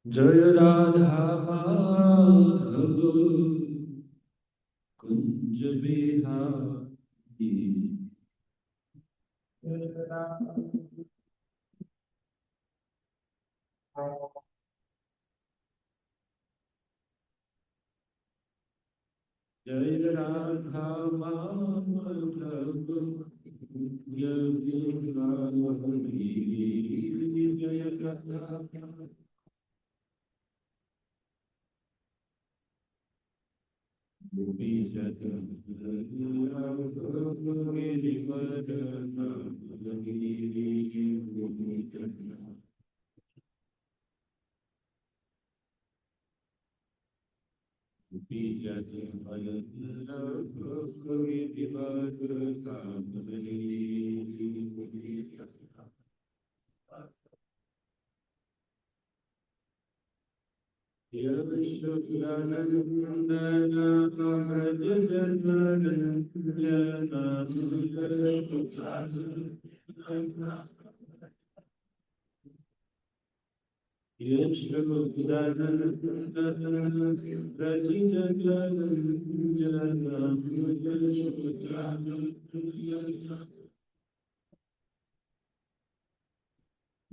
जय राधा माधव कुंज बिहारी। जय राधा माधव कुंज बिहारी। जय राधा गोपी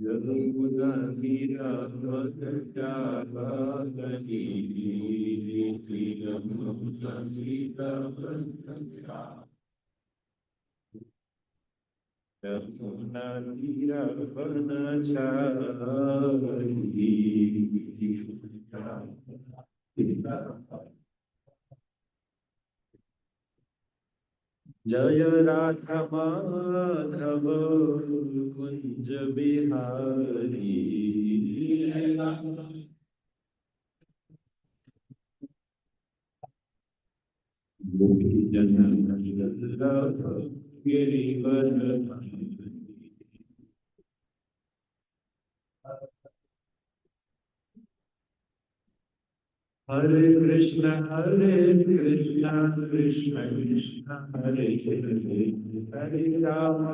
यमुना तीरा भद्रा भगनी यमुना तीरा भद्रा यमुना तीरा बनचारी। जय राधा माधव कुंज बिहारी। गोपी जन गिरिवर हरे Krishna Krishna Krishna Hare Hare Hare Ram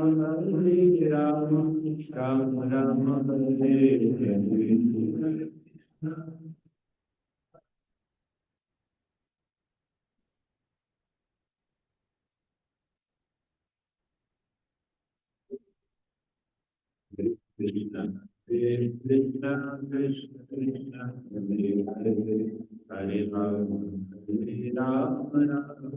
Ram Ram Ram Hare Hare. Krishna, Hare Krishna, Krishna Krishna, Hare Hare, Hare Ram, Hare Ram, Ram Ram,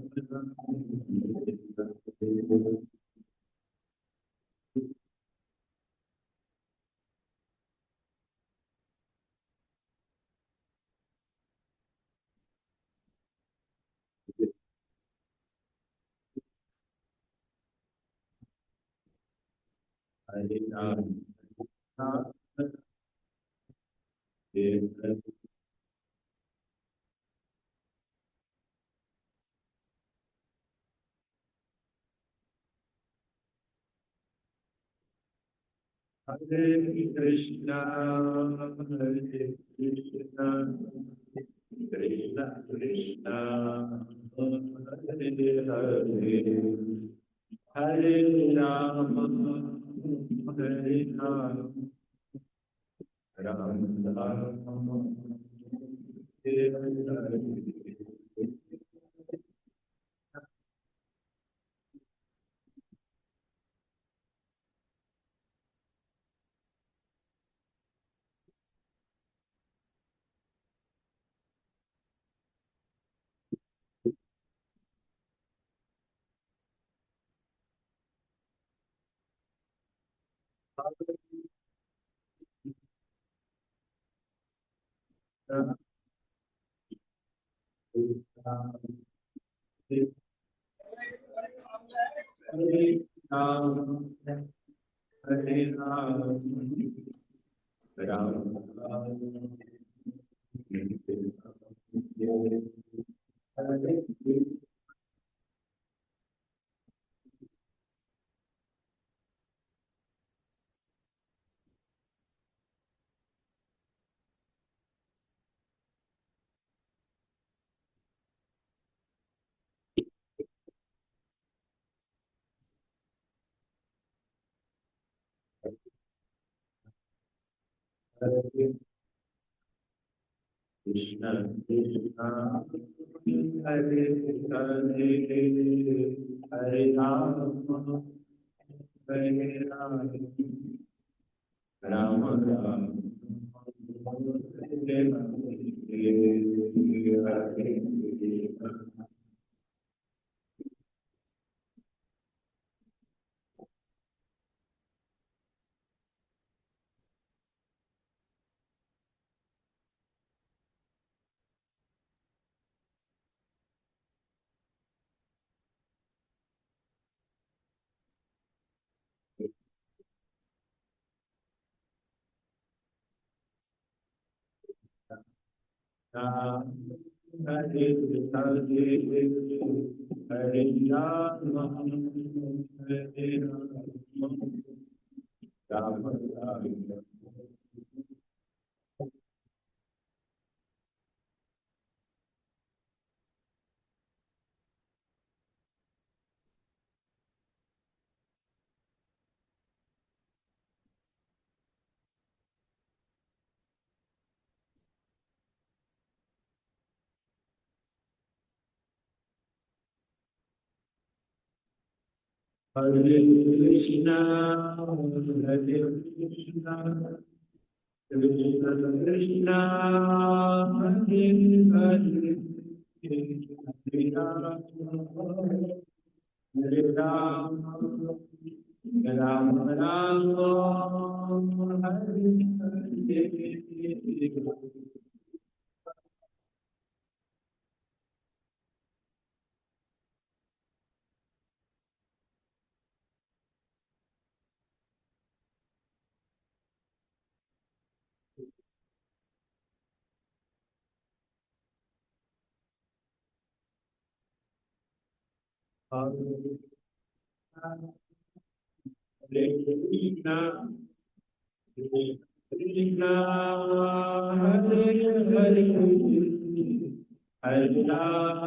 Hare Ram, Ram Ram, Hare Hare, Hare Krishna, Hare Krishna, Krishna Krishna, Hare Hare, Hare Ram, Hare Ram, Ram Ram, Hare Hare। Hare Ram, Hare Ram, Ram Ram, Hare Hare Krishna, Krishna, Hare Hare, Hare Rama, Hare Rama, Rama Rama, Hare Hare. Hare Hare Hare Rama, Hare Rama, Rama Rama. Hare Krishna, Hare Krishna, Krishna Krishna, Hare Hare, Hare Rama, Hare Rama, Rama Rama, Hare Hare. Hare Krishna, Krishna, Hare Hare, Hare Rama,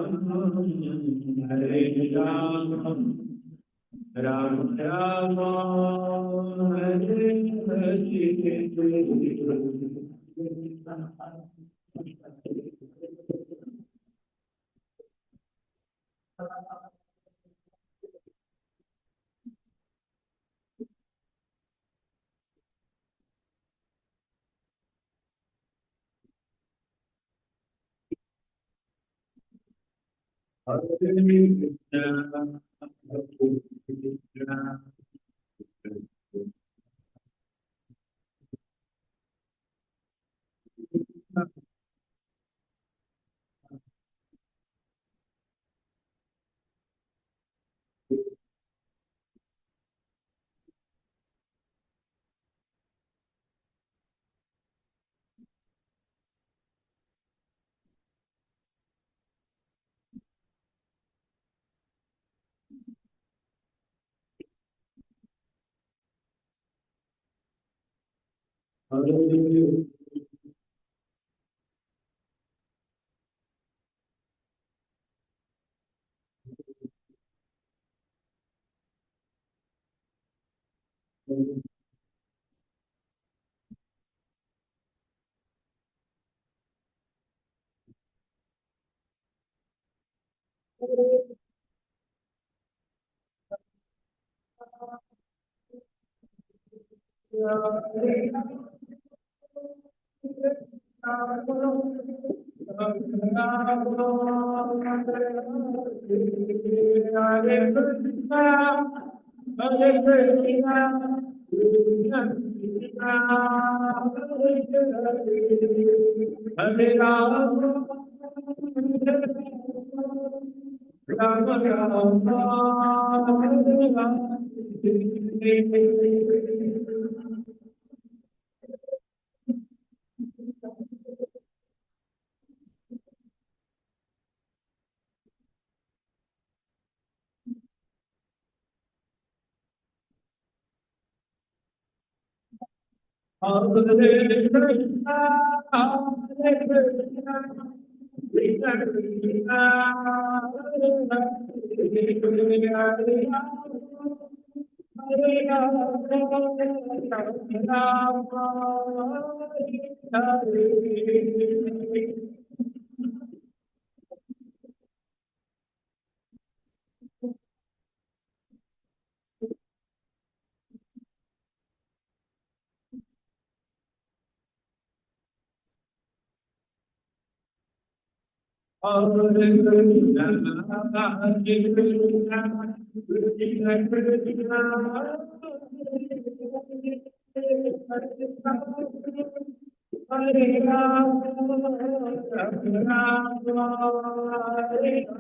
Hare Rama, Rama Rama, Hare और कृष्ण हरे कृष्ण कृष्ण हरे राम राम हरे हरे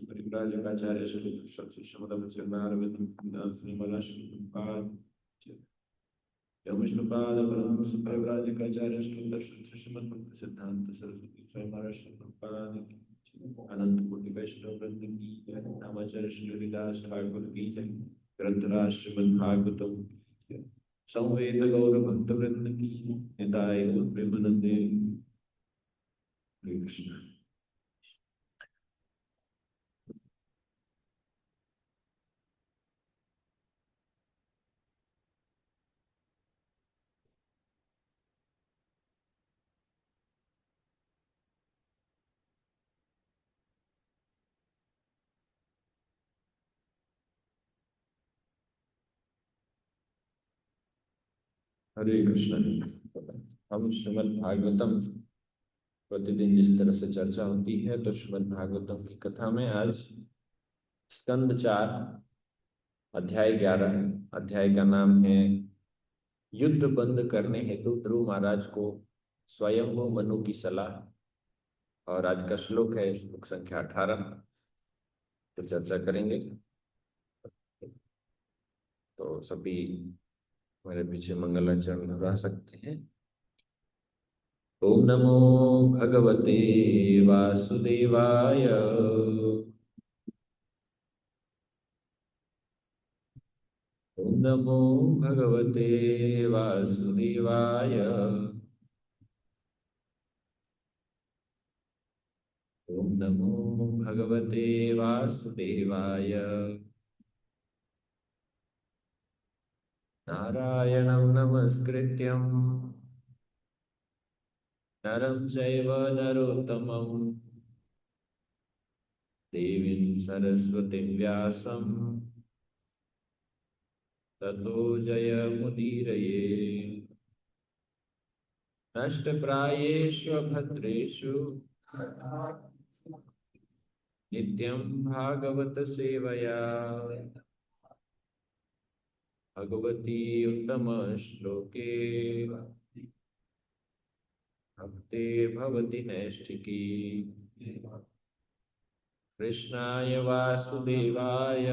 परिव्राजकाचार्य श्री विष्णुपाद परमहंस परिव्राजकाचार्य श्रीमद भक्त सिद्धांत सरस्वती स्वयं अनंत कोटि वैष्णव वृंद की जय। नामाचार्य श्री हरिदास ठाकुर की जय। ग्रंथराज श्रीमद् भागवतम की जय। संवेद गौर भक्त वृंद की निताय गौर प्रेमानंदे। हरे कृष्ण। हरे कृष्ण। हम श्रीमद् भागवतम प्रतिदिन जिस तरह से चर्चा होती है, तो श्रीमद् भागवतम की कथा में आज स्कंद 4 अध्याय 11, अध्याय का नाम है युद्ध बंद करने हेतु ध्रुव महाराज को स्वयं वो मनु की सलाह। और आज का श्लोक है श्लोक संख्या 18, तो चर्चा करेंगे। तो सभी मेरे पीछे मंगलाचरण दोहरा सकते हैं। ओम नमो भगवते वासुदेवाय। ओम नमो भगवते वासुदेवाय। ओम नमो भगवते वासुदेवाय। नारायणं नमस्कृत्यं नरं चैव नरोत्तमं देवीं सरस्वतीं व्यासं ततो जयमुदीरये। नष्टप्रायेषु भद्रेषु नित्यं भागवत सेवया भगवती उत्तम श्लोके भक्ते भवति नैष्ठिकी। कृष्णाय वासुदेवाय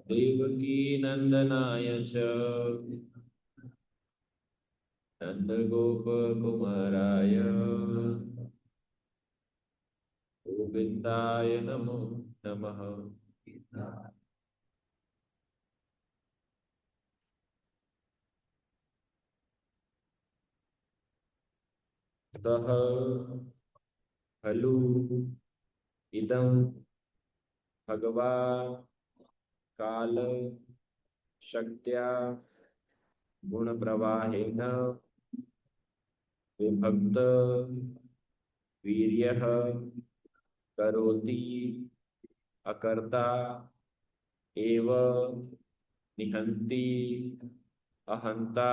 देवकी नंदनाय च नंदगोपकुमाराय गोविन्दाय नमो नमः। अतः खलु इदं भगवान् काल शक्त्या गुणप्रवाहेन विभक्त वीर्यः करोति अकर्ता एव निहन्ति अहंता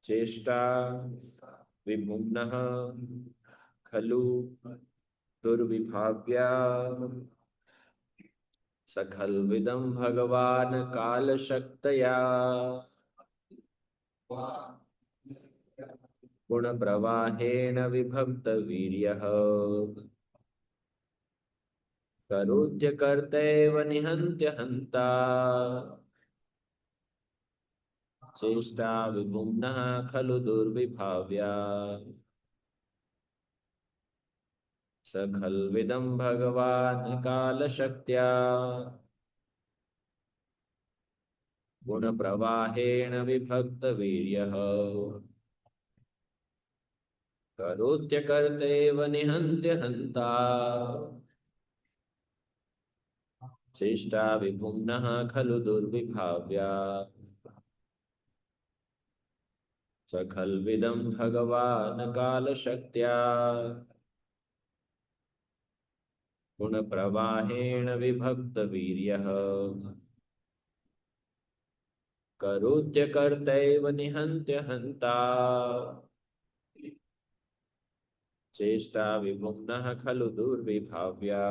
चेष्टा विभुम्नः खलु दुर्विभाव्या। सखल्विदं भगवान् कालशक्तया गुणप्रवाहेण विभक्तवीर्यः करोत्यकर्तैव निहन्त्य हन्ता चेष्टा विभुम्नः खलु दुर्विभाव्या। सखल्विदं भगवान् कालशक्त्या गुणप्रवाहेण विभक्तवीर्यः करोत्यकर्तैव निहन्त्य हन्ता चेष्टा विभुम्नः खलु दुर्विभाव्या। सखल्विदं भगवान् कालशक्त्या गुणप्रवाहेण विभक्तवीर्यः करोत्यकर्तैव निहन्त्य हन्ता चेष्टा विभुम्नः खलु दुर्विभाव्या।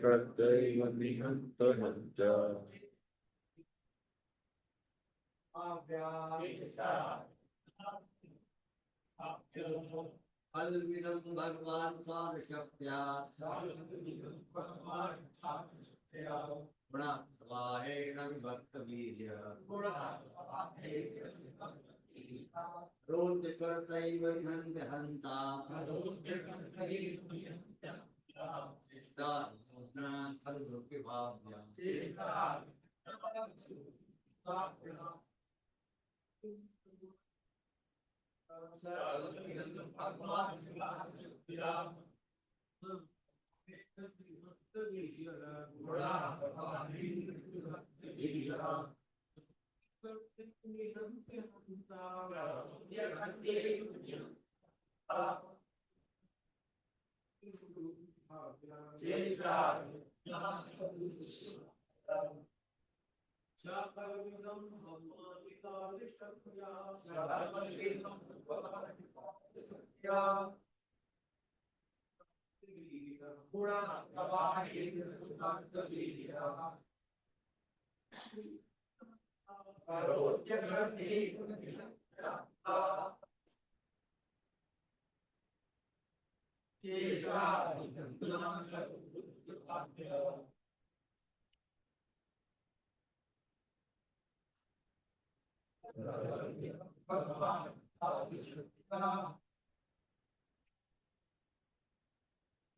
कर्तैव निहन्तहन्त कल्विदं भगवान् कालशक्त्या गुणप्रवाहेण विभक्तवीर्यः रोचकर्तैव निहन्त्य हन्ता चेष्टा विभुम्नः खलु दुर्विभाव्या।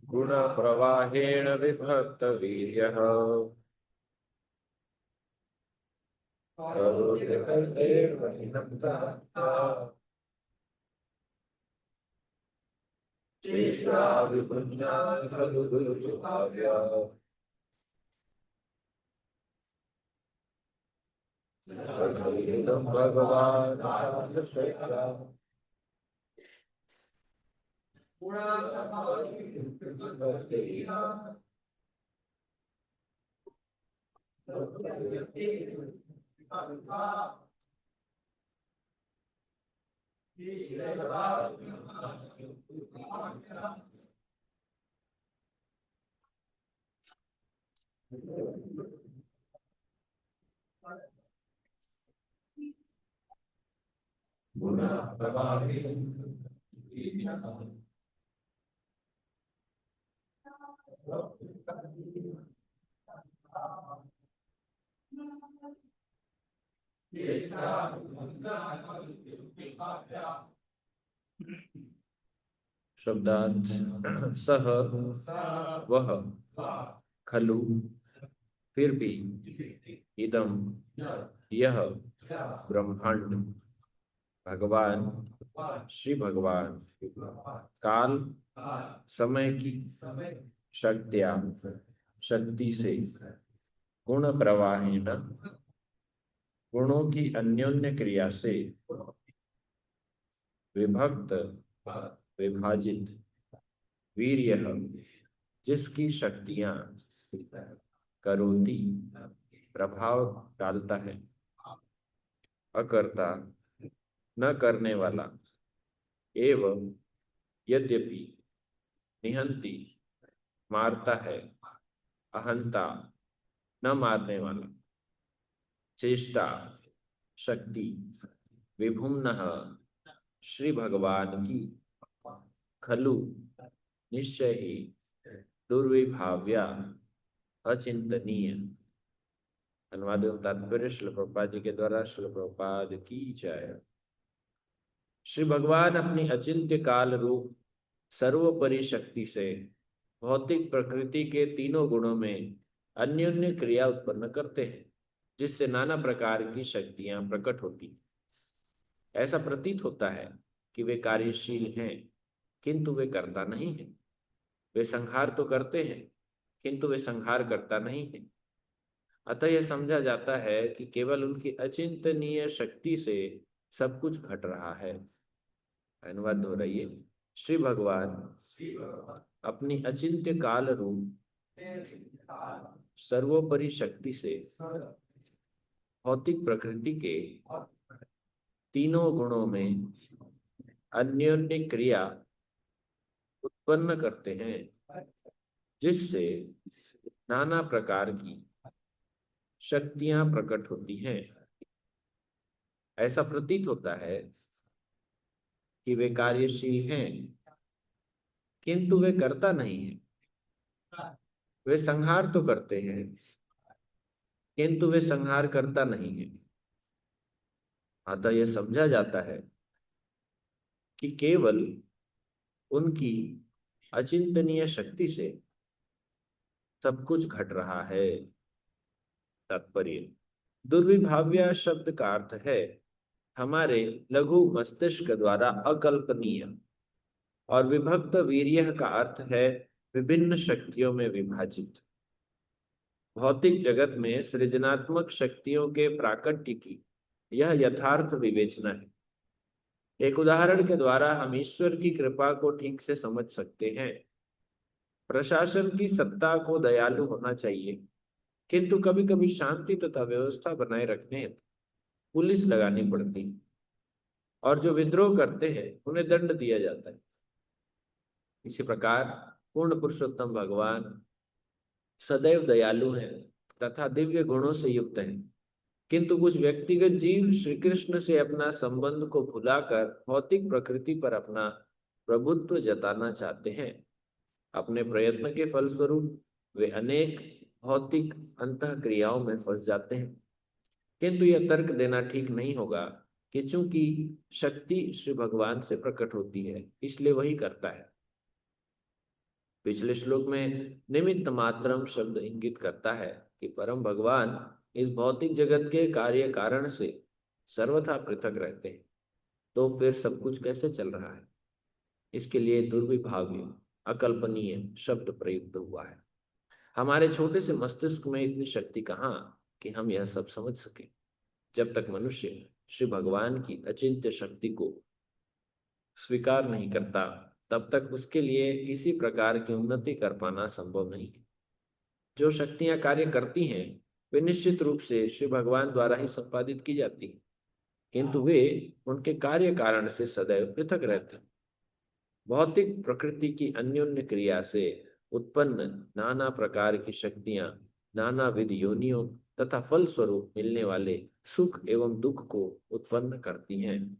गुण प्रवाहेण विभक्त वीर्यः भगवान शब्दार्थ सह वह खलु फिर भी इदम यह ब्रह्मांड भगवान श्री भगवान काल समय की शक्तिया शक्ति से गुण प्रवाहेण गुणों की अन्योन्य क्रिया से विभक्त विभाजित वीर्य जिसकी शक्तियां करोति प्रभाव डालता है अकर्ता न करने वाला एवं यद्यपि निहंती मारता है अहंता न मारने वाला चेष्टा शक्ति विभुम्नः श्री भगवान की खलु निश्चय ही दुर्विभाव्या अचिंतनीय। अनुवाद एवं तात्पर्य श्रील प्रभुपाद जी के द्वारा श्रील प्रभुपाद की जय। श्री भगवान अपनी अचिंत्य काल रूप सर्वोपरि शक्ति से भौतिक प्रकृति के तीनों गुणों में अन्योन्य क्रिया उत्पन्न करते हैं जिससे नाना प्रकार की शक्तियां प्रकट होती हैं। ऐसा प्रतीत होता है कि वे कार्यशील हैं किंतु वे करता नहीं है। वे संहार तो करते हैं किंतु वे संहार करता नहीं है। अतः यह समझा जाता है कि केवल उनकी अचिंतनीय शक्ति से सब कुछ घट रहा है। अनुवाद हो रही है। श्री भगवान अपनी अचिंत्य काल रूप सर्वोपरि शक्ति से भौतिक प्रकृति के तीनों गुणों में अन्योन्य क्रिया उत्पन्न करते हैं जिससे नाना प्रकार की शक्तियां प्रकट होती हैं। ऐसा प्रतीत होता है कि वे कार्यशील हैं किंतु वे करता नहीं है। वे संहार तो करते हैं किंतु वे संहार करता नहीं है। अतः यह समझा जाता है कि केवल उनकी अचिंतनीय शक्ति से सब कुछ घट रहा है। तात्पर्य दुर्विभाव्य शब्द का अर्थ है हमारे लघु मस्तिष्क द्वारा अकल्पनीय और विभक्त वीर्य का अर्थ है विभिन्न शक्तियों में विभाजित। भौतिक जगत में सृजनात्मक शक्तियों के प्राकट्य की यह यथार्थ विवेचना है। एक उदाहरण के द्वारा हम ईश्वर की कृपा को ठीक से समझ सकते हैं। प्रशासन की सत्ता को दयालु होना चाहिए किंतु कभी कभी शांति तथा व्यवस्था बनाए रखने हेतु पुलिस लगानी पड़ती है और जो विद्रोह करते हैं उन्हें दंड दिया जाता है। इसी प्रकार पूर्ण पुरुषोत्तम भगवान सदैव दयालु हैं तथा दिव्य गुणों से युक्त हैं किंतु कुछ व्यक्तिगत जीव श्री कृष्ण से अपना संबंध को भुलाकर भौतिक प्रकृति पर अपना प्रभुत्व जताना चाहते हैं। अपने प्रयत्न के फलस्वरूप वे अनेक भौतिक अंतः क्रियाओं में फंस जाते हैं। किंतु यह तर्क देना ठीक नहीं होगा कि चूंकि शक्ति श्री भगवान से प्रकट होती है इसलिए वही करता है। पिछले श्लोक में निमित्त मात्रम शब्द इंगित करता है कि परम भगवान इस भौतिक जगत के कार्य कारण से सर्वथा पृथक रहते हैं। तो फिर सब कुछ कैसे चल रहा है? इसके लिए दुर्विभाव्य अकल्पनीय शब्द प्रयुक्त हुआ है। हमारे छोटे से मस्तिष्क में इतनी शक्ति कहाँ कि हम यह सब समझ सके। जब तक मनुष्य श्री भगवान की अचिंत्य शक्ति को स्वीकार नहीं करता तब तक उसके लिए किसी प्रकार की उन्नति कर पाना संभव नहीं है। जो शक्तियां कार्य करती हैं वे निश्चित रूप से श्री भगवान द्वारा ही संपादित की जाती हैं, किंतु वे उनके कार्य कारण से सदैव पृथक रहते हैं। भौतिक प्रकृति की अन्योन्य क्रिया से उत्पन्न नाना प्रकार की शक्तियां नाना विध योनियों तथा फल स्वरूप मिलने वाले सुख एवं दुख को उत्पन्न करती हैं।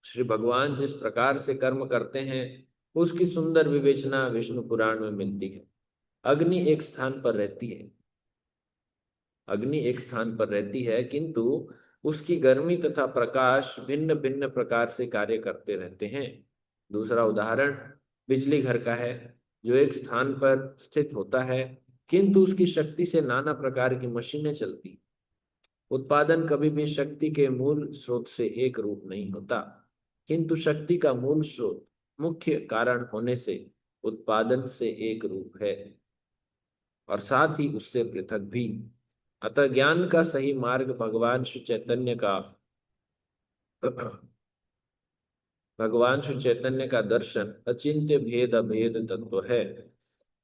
श्री भगवान जिस प्रकार से कर्म करते हैं उसकी सुंदर विवेचना विष्णु पुराण में मिलती है। अग्नि एक स्थान पर रहती है किंतु उसकी गर्मी तथा प्रकाश भिन्न भिन्न प्रकार से कार्य करते रहते हैं। दूसरा उदाहरण बिजली घर का है, जो एक स्थान पर स्थित होता है किंतु उसकी शक्ति से नाना प्रकार की मशीनें चलती। उत्पादन कभी भी शक्ति के मूल स्रोत से एक रूप नहीं होता, किंतु शक्ति का मूल स्रोत मुख्य कारण होने से उत्पादन से एक रूप है और साथ ही उससे पृथक भी। अतः ज्ञान का सही मार्ग भगवान श्री चैतन्य का दर्शन अचिंत्य भेद अभेद तत्व है।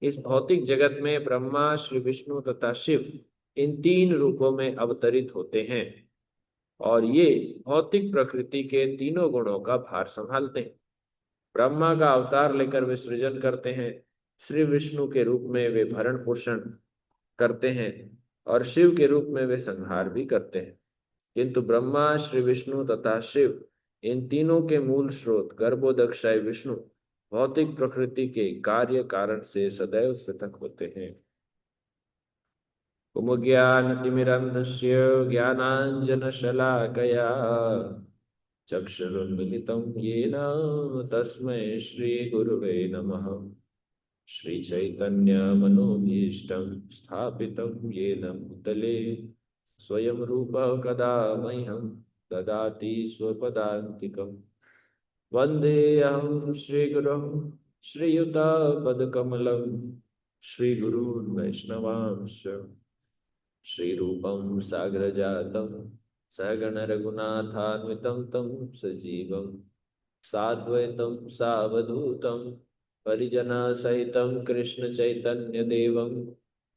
इस भौतिक जगत में ब्रह्मा श्री विष्णु तथा शिव इन तीन रूपों में अवतरित होते हैं और ये भौतिक प्रकृति के तीनों गुणों का भार संभालते हैं। ब्रह्मा का अवतार लेकर वे सृजन करते हैं, श्री विष्णु के रूप में वे भरण पोषण करते हैं और शिव के रूप में वे संहार भी करते हैं। किंतु ब्रह्मा श्री विष्णु तथा शिव इन तीनों के मूल स्रोत गर्भोदक्षाय विष्णु भौतिक प्रकृति के कार्य कारण से सदैव पृथक होते हैं। कुमुज्ञानतिमिरन्धस्य ज्ञानाञ्जनशलाकया चक्षुरुन्मिलितं येन तस्मै श्रीगुरुवे नमः। श्रीचैतन्यमनोभीष्टं स्थापितं येन भूतले स्वयं रूपः कदा मह्यं ददाति स्वपदान्तिकम्। वन्देऽहं श्रीगुरुं श्रीयुतापदकमलं श्रीगुरून् वैष्णवांश्च श्रीरूपं साग्रजातं सहगण रघुनाथान्वितं तं सजीवं साद्वैतं सावधूतं परिजनसहितं कृष्ण चैतन्य देवं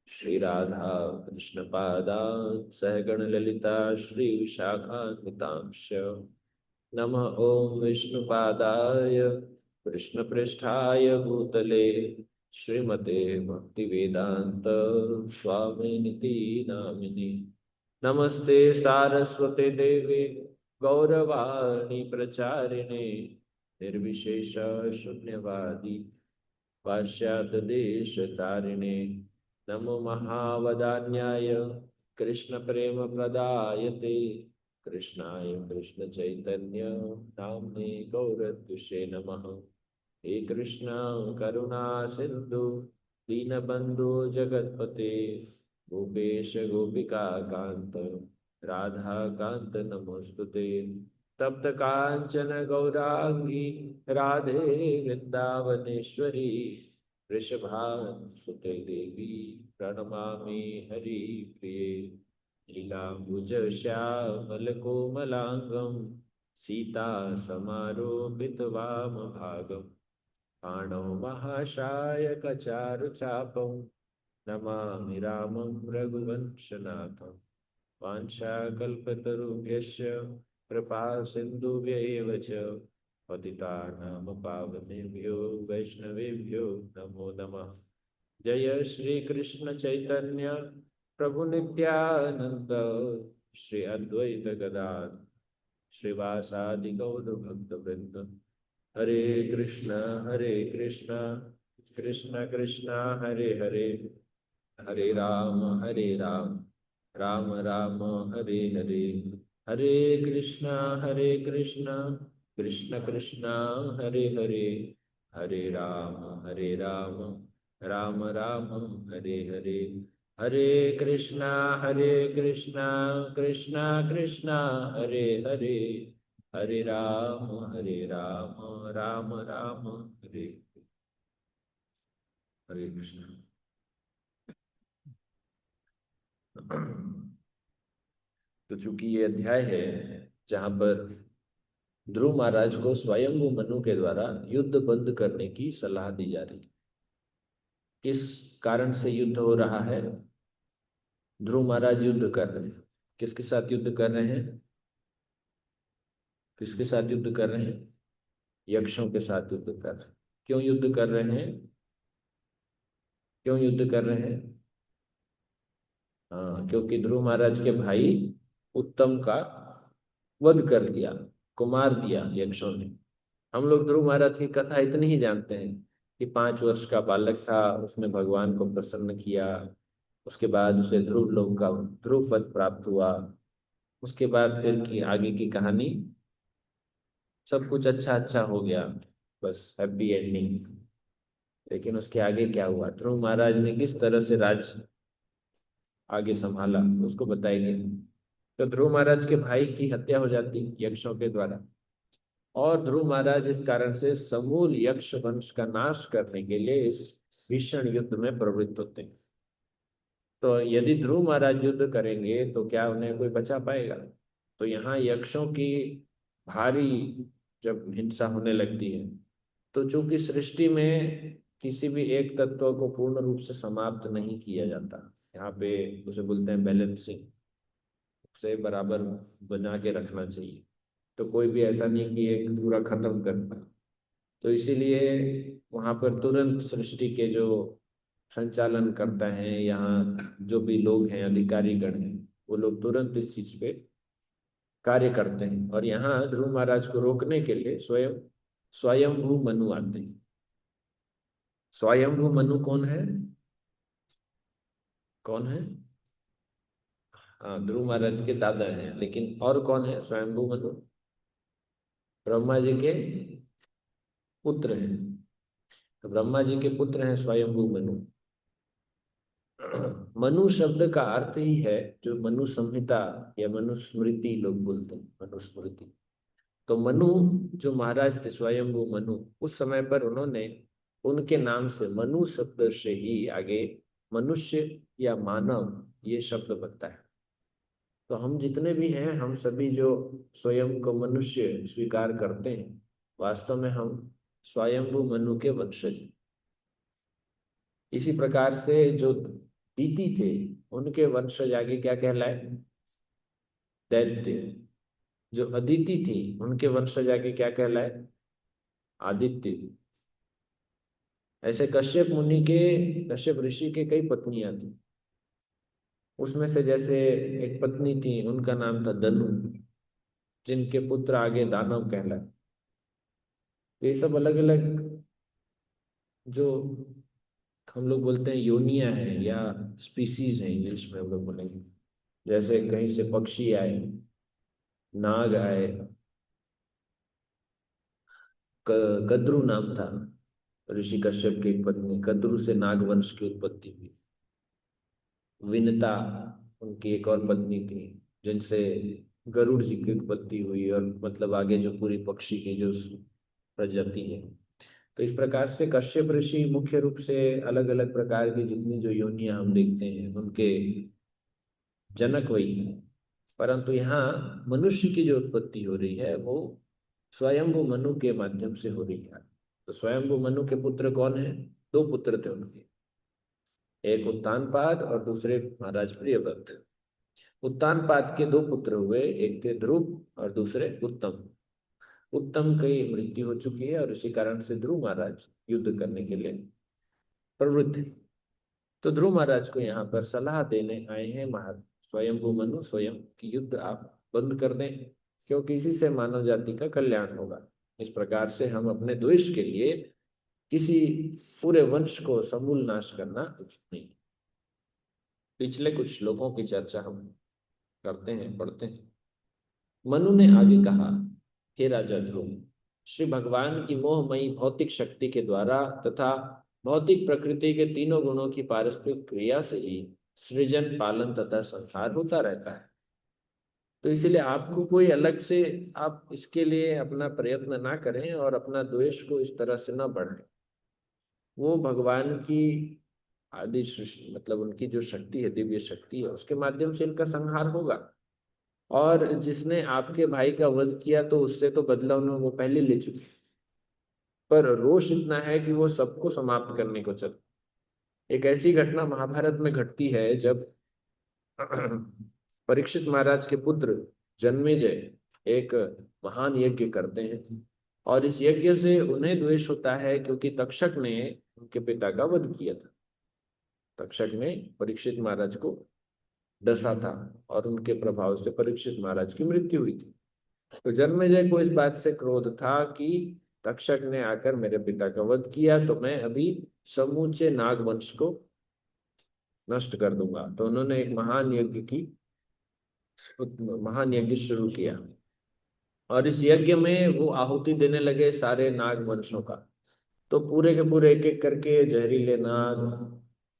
श्रीराधा कृष्णपादान् सहगण ललिता श्री विशाखान्वितांश्च। नमः ओं विष्णुपादाय कृष्णपृष्ठाय भूतले श्रीमते भक्तिवेदांत स्वामिनिति नामिने। नमस्ते सारस्वते देवे गौरवाणी प्रचारिणे निर्विशेष शून्यवादी पाश्चात्य देश तारिणे। नमो महावदान्याय कृष्ण प्रेम प्रदायते कृष्णाय कृष्ण चैतन्य नाम्ने गौरत्विषे नमः। हे कृष्ण करुणा सिंधु दीनबंधु जगतपते गोपेश गोपिका कांत राधा कांत नमोस्तुते। तप्त कांचन गौरांगी राधे वृंदावनेश्वरी वृषभानुसुते देवी प्रणमामि हरिप्रिये। नीलाम्बुज श्यामल कोमलांगं सीता समारोपित वामभागं पाणौ महाशाय कचारुचापं नमामि रामं रघुवंशनाथं। वाञ्छाकल्पतरुभ्यश्च कृपा सिन्धुभ्यैव च पतितानां पावनेभ्यो वैष्णवेभ्यो नमो नमः। जय श्री कृष्ण चैतन्य प्रभु नित्यानंद श्री अद्वैत गदाधर श्रीवासादि गौर भक्त वृंद। हरे कृष्ण कृष्ण कृष्ण हरे हरे हरे राम राम राम हरे हरे। हरे कृष्णा कृष्ण कृष्ण हरे हरे, हरे राम राम राम हरे हरे, हरे कृष्णा कृष्ण कृष्ण हरे हरे, हरे राम राम राम हरे हरे कृष्ण। तो चूंकि ये अध्याय है जहां पर ध्रुव महाराज को स्वयंभू मनु के द्वारा युद्ध बंद करने की सलाह दी जा रही है। किस कारण से युद्ध हो रहा है? ध्रुव महाराज युद्ध कर रहे हैं। किसके साथ युद्ध कर रहे हैं? किसके साथ युद्ध कर रहे हैं? यक्षों के साथ युद्ध कर रहे हैं। क्यों युद्ध कर रहे हैं? क्यों युद्ध कर रहे हैं? हाँ, क्योंकि ध्रुव महाराज के भाई उत्तम का वध कर दिया, को मार दिया यक्षों ने। हम लोग ध्रुव महाराज की कथा इतनी ही जानते हैं कि 5 वर्ष का बालक था, उसने भगवान को प्रसन्न किया, उसके बाद उसे ध्रुव लोक का ध्रुव पद प्राप्त हुआ। उसके बाद फिर की आगे की कहानी सब कुछ अच्छा अच्छा हो गया, बस हैप्पी एंडिंग। लेकिन उसके आगे क्या हुआ, ध्रुव महाराज ने किस तरह से राज आगे संभाला, उसको बताएंगे। तो ध्रुव महाराज के भाई की हत्या हो जाती यक्षों के द्वारा, और ध्रुव महाराज इस कारण से समूल यक्ष वंश का नाश करने के लिए इस भीषण युद्ध में प्रवृत्त होते हैं। तो यदि ध्रुव महाराज युद्ध करेंगे तो क्या उन्हें कोई बचा पाएगा? तो यहाँ यक्षों की भारी जब हिंसा होने लगती है, तो चूंकि सृष्टि में किसी भी एक तत्व को पूर्ण रूप से समाप्त नहीं किया जाता, यहाँ पे उसे बोलते हैं बैलेंसिंग, से बराबर बना के रखना चाहिए। तो कोई भी ऐसा नहीं कि एक पूरा खत्म कर, तो इसीलिए वहां पर तुरंत सृष्टि के जो संचालन करता है, यहाँ जो भी लोग हैं अधिकारी गण हैं, वो लोग तुरंत इस चीज पे कार्य करते हैं। और यहाँ ध्रुव महाराज को रोकने के लिए स्वयंभू मनु आते हैं। स्वयंभू मनु कौन है? कौन है? हाँ, ध्रुव महाराज के दादा हैं, लेकिन और कौन है स्वयंभू मनु? ब्रह्मा जी के पुत्र हैं। तो ब्रह्मा जी के पुत्र हैं स्वयंभू मनु। मनु शब्द का अर्थ ही है जो मनु संहिता या मनुस्मृति लोग बोलते हैं, मनुस्मृति। तो मनु जो महाराज थे स्वयंभू मनु, उस समय पर उन्होंने उनके नाम से मनु शब्द से ही आगे मनुष्य या मानव ये शब्द बनता है। तो हम जितने भी हैं, हम सभी जो स्वयं को मनुष्य स्वीकार करते हैं, वास्तव में हम स्वयंभू मनु के वंशज हैं। इसी प्रकार से जो दीति थे, उनके वंशज आगे क्या कहलाए? दैत्य। जो अदिति थी, उनके वंशज आगे क्या कहलाए? आदित्य। ऐसे कश्यप ऋषि के कई पत्नियां थी। उसमें से जैसे एक पत्नी थी, उनका नाम था दनु, जिनके पुत्र आगे दानव कहलाए। तो ये सब अलग अलग जो हम लोग बोलते हैं योनिया है या स्पीसीज है, इंग्लिश में हम लोग बोलेंगे। जैसे कहीं से पक्षी आए, नाग आए, कद्रु नाम था ऋषि कश्यप की एक पत्नी, कद्रु से नाग वंश की उत्पत्ति हुई। विनता उनकी एक और पत्नी थी, जिनसे गरुड़ जी की उत्पत्ति हुई, और मतलब आगे जो पूरी पक्षी की जो प्रजाति है। तो इस प्रकार से कश्यप ऋषि मुख्य रूप से अलग अलग प्रकार की जितनी जो योनियां हम देखते हैं, उनके जनक वही है। परंतु यहाँ मनुष्य की जो उत्पत्ति हो रही है वो स्वयंभू मनु के माध्यम से हो रही है। तो स्वयंभू मनु के पुत्र कौन है? 2 पुत्र थे उनके, एक उत्तानपाद और दूसरे महाराज प्रियव्रत। उत्तानपाद के 2 पुत्र हुए, एक थे ध्रुव और दूसरे उत्तम। उत्तम की मृत्यु हो चुकी है, और इसी कारण से ध्रुव महाराज युद्ध करने के लिए प्रवृत्त है। तो ध्रुव महाराज को यहाँ पर सलाह देने आए हैं स्वयंभू मनु, स्वयं की युद्ध आप बंद कर दें, क्योंकि इसी से मानव जाति का कल्याण होगा। इस प्रकार से हम अपने द्वेष के लिए किसी पूरे वंश को समूल नाश करना उचित नहीं। पिछले कुछ श्लोकों की चर्चा हम करते हैं, पढ़ते हैं। मनु ने आगे कहा, हे राजा ध्रुव, श्री भगवान की मोहमयी भौतिक शक्ति के द्वारा तथा भौतिक प्रकृति के तीनों गुणों की पारस्परिक क्रिया से ही सृजन, पालन तथा संहार होता रहता है। तो इसीलिए आपको कोई अलग से आप इसके लिए अपना प्रयत्न ना करें और अपना द्वेष को इस तरह से ना बढ़ाएं। वो भगवान की आदि सृष्टि, मतलब उनकी जो शक्ति है, दिव्य शक्ति है, उसके माध्यम से इनका संहार होगा। और जिसने आपके भाई का वध किया तो उससे तो बदला उन्होंने वो पहले ले चुके, पर रोष इतना है कि वो सबको समाप्त करने को चल। एक ऐसी घटना महाभारत में घटती है जब परीक्षित महाराज के पुत्र जन्मेजय एक महान यज्ञ करते हैं, और इस यज्ञ से उन्हें द्वेष होता है क्योंकि तक्षक ने उनके पिता का वध किया था। तक्षक ने परीक्षित महाराज को डसा था और उनके प्रभाव से परीक्षित महाराज की मृत्यु हुई थी। तो जन्मेजय को इस बात से क्रोध था कि तक्षक ने आकर मेरे पिता का वध किया, तो मैं अभी समूचे नाग वंश को नष्ट कर दूंगा। तो उन्होंने एक महान यज्ञ शुरू किया, और इस यज्ञ में वो आहुति देने लगे सारे नाग वंशों का। तो पूरे के पूरे एक एक करके जहरीले नाग,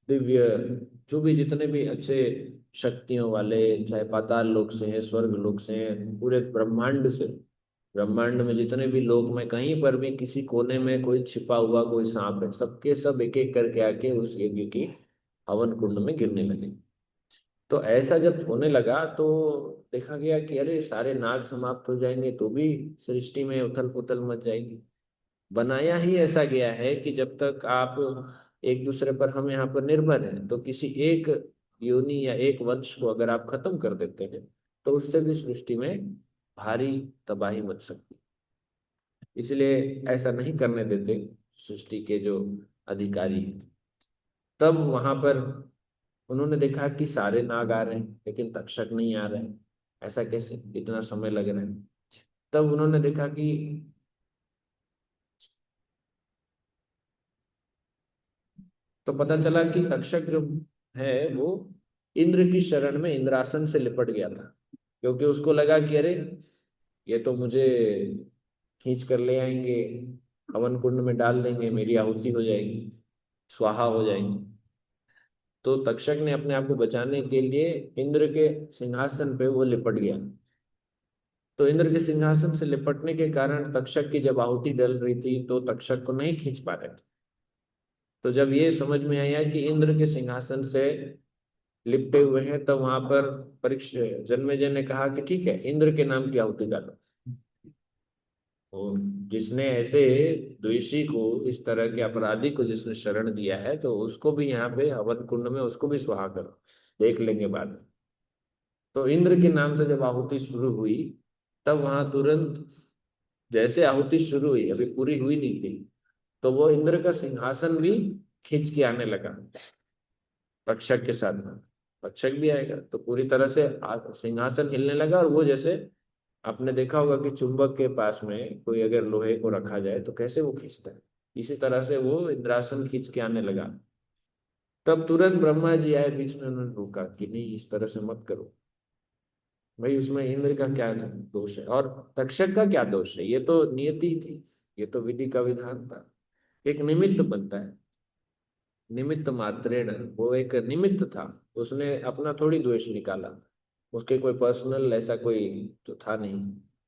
दिव्य, जो भी जितने भी अच्छे शक्तियों वाले, चाहे पाताल लोक से हैं, स्वर्ग लोक से हैं, पूरे ब्रह्मांड से, ब्रह्मांड में जितने भी लोक में कहीं पर भी किसी कोने में कोई छिपा हुआ कोई सांप है, सबके सब एक एक करके आके उस यज्ञ की हवन कुंड में गिरने लगे। तो ऐसा जब होने लगा तो देखा गया कि अरे सारे नाग समाप्त हो जाएंगे तो भी सृष्टि में उथल पुथल मच जाएगी। बनाया ही ऐसा गया है कि जब तक आप एक दूसरे पर, हम यहाँ पर निर्भर हैं, तो किसी एक योनि या एक वंश को अगर आप खत्म कर देते हैं तो उससे भी सृष्टि में भारी तबाही मच सकती है। इसलिए ऐसा नहीं करने देते सृष्टि के जो अधिकारी हैं। तब वहां पर उन्होंने देखा कि सारे नाग आ रहे हैं लेकिन तक्षक नहीं आ रहे हैं, ऐसा कैसे, इतना समय लग रहा है। तब उन्होंने देखा कि तो पता चला कि तक्षक जो है वो इंद्र की शरण में इंद्रासन से लिपट गया था, क्योंकि उसको लगा कि अरे ये तो मुझे खींच कर ले आएंगे, हवन कुंड में डाल देंगे, मेरी आहुति हो जाएगी, स्वाहा हो जाएंगी। तो तक्षक ने अपने आप को बचाने के लिए इंद्र के सिंहासन पे वो लिपट गया। तो इंद्र के सिंहासन से लिपटने के कारण तक्षक की जब आहुति डल रही थी तो तक्षक को नहीं खींच पा रहे थे। तो जब ये समझ में आया कि इंद्र के सिंहासन से लिपटे हुए हैं, तब वहां पर परीक्षित जन्मेजय ने कहा कि ठीक है, इंद्र के नाम की आहुति डालो। और जिसने ऐसे द्वेषी को, इस तरह के अपराधी को जिसने शरण दिया है, तो उसको भी यहाँ पे हवन कुंड में उसको भी सुहा करो, देख लेंगे बाद में। तो इंद्र के नाम से जब आहुति शुरू हुई, तब वहां तुरंत जैसे आहुति शुरू हुई, अभी पूरी हुई नहीं थी, तो वो इंद्र का सिंहासन भी खींच के आने लगा तक्षक के साथ में। तक्षक भी आएगा तो पूरी तरह से सिंहासन हिलने लगा, और वो जैसे आपने देखा होगा कि चुंबक के पास में कोई अगर लोहे को रखा जाए तो कैसे वो खींचता है, इसी तरह से वो इंद्रासन खींच के आने लगा। तब तुरंत ब्रह्मा जी आए बीच में, उन्होंने रोका कि नहीं, इस तरह से मत करो भाई, उसमें इंद्र का क्या दोष है और तक्षक का क्या दोष है, ये तो नियति थी, ये तो विधि का विधान था, एक निमित्त बनता है, निमित्त मात्रेण, वो एक निमित्त था, उसने अपना थोड़ी द्वेष निकाला, उसके कोई पर्सनल ऐसा कोई तो था नहीं।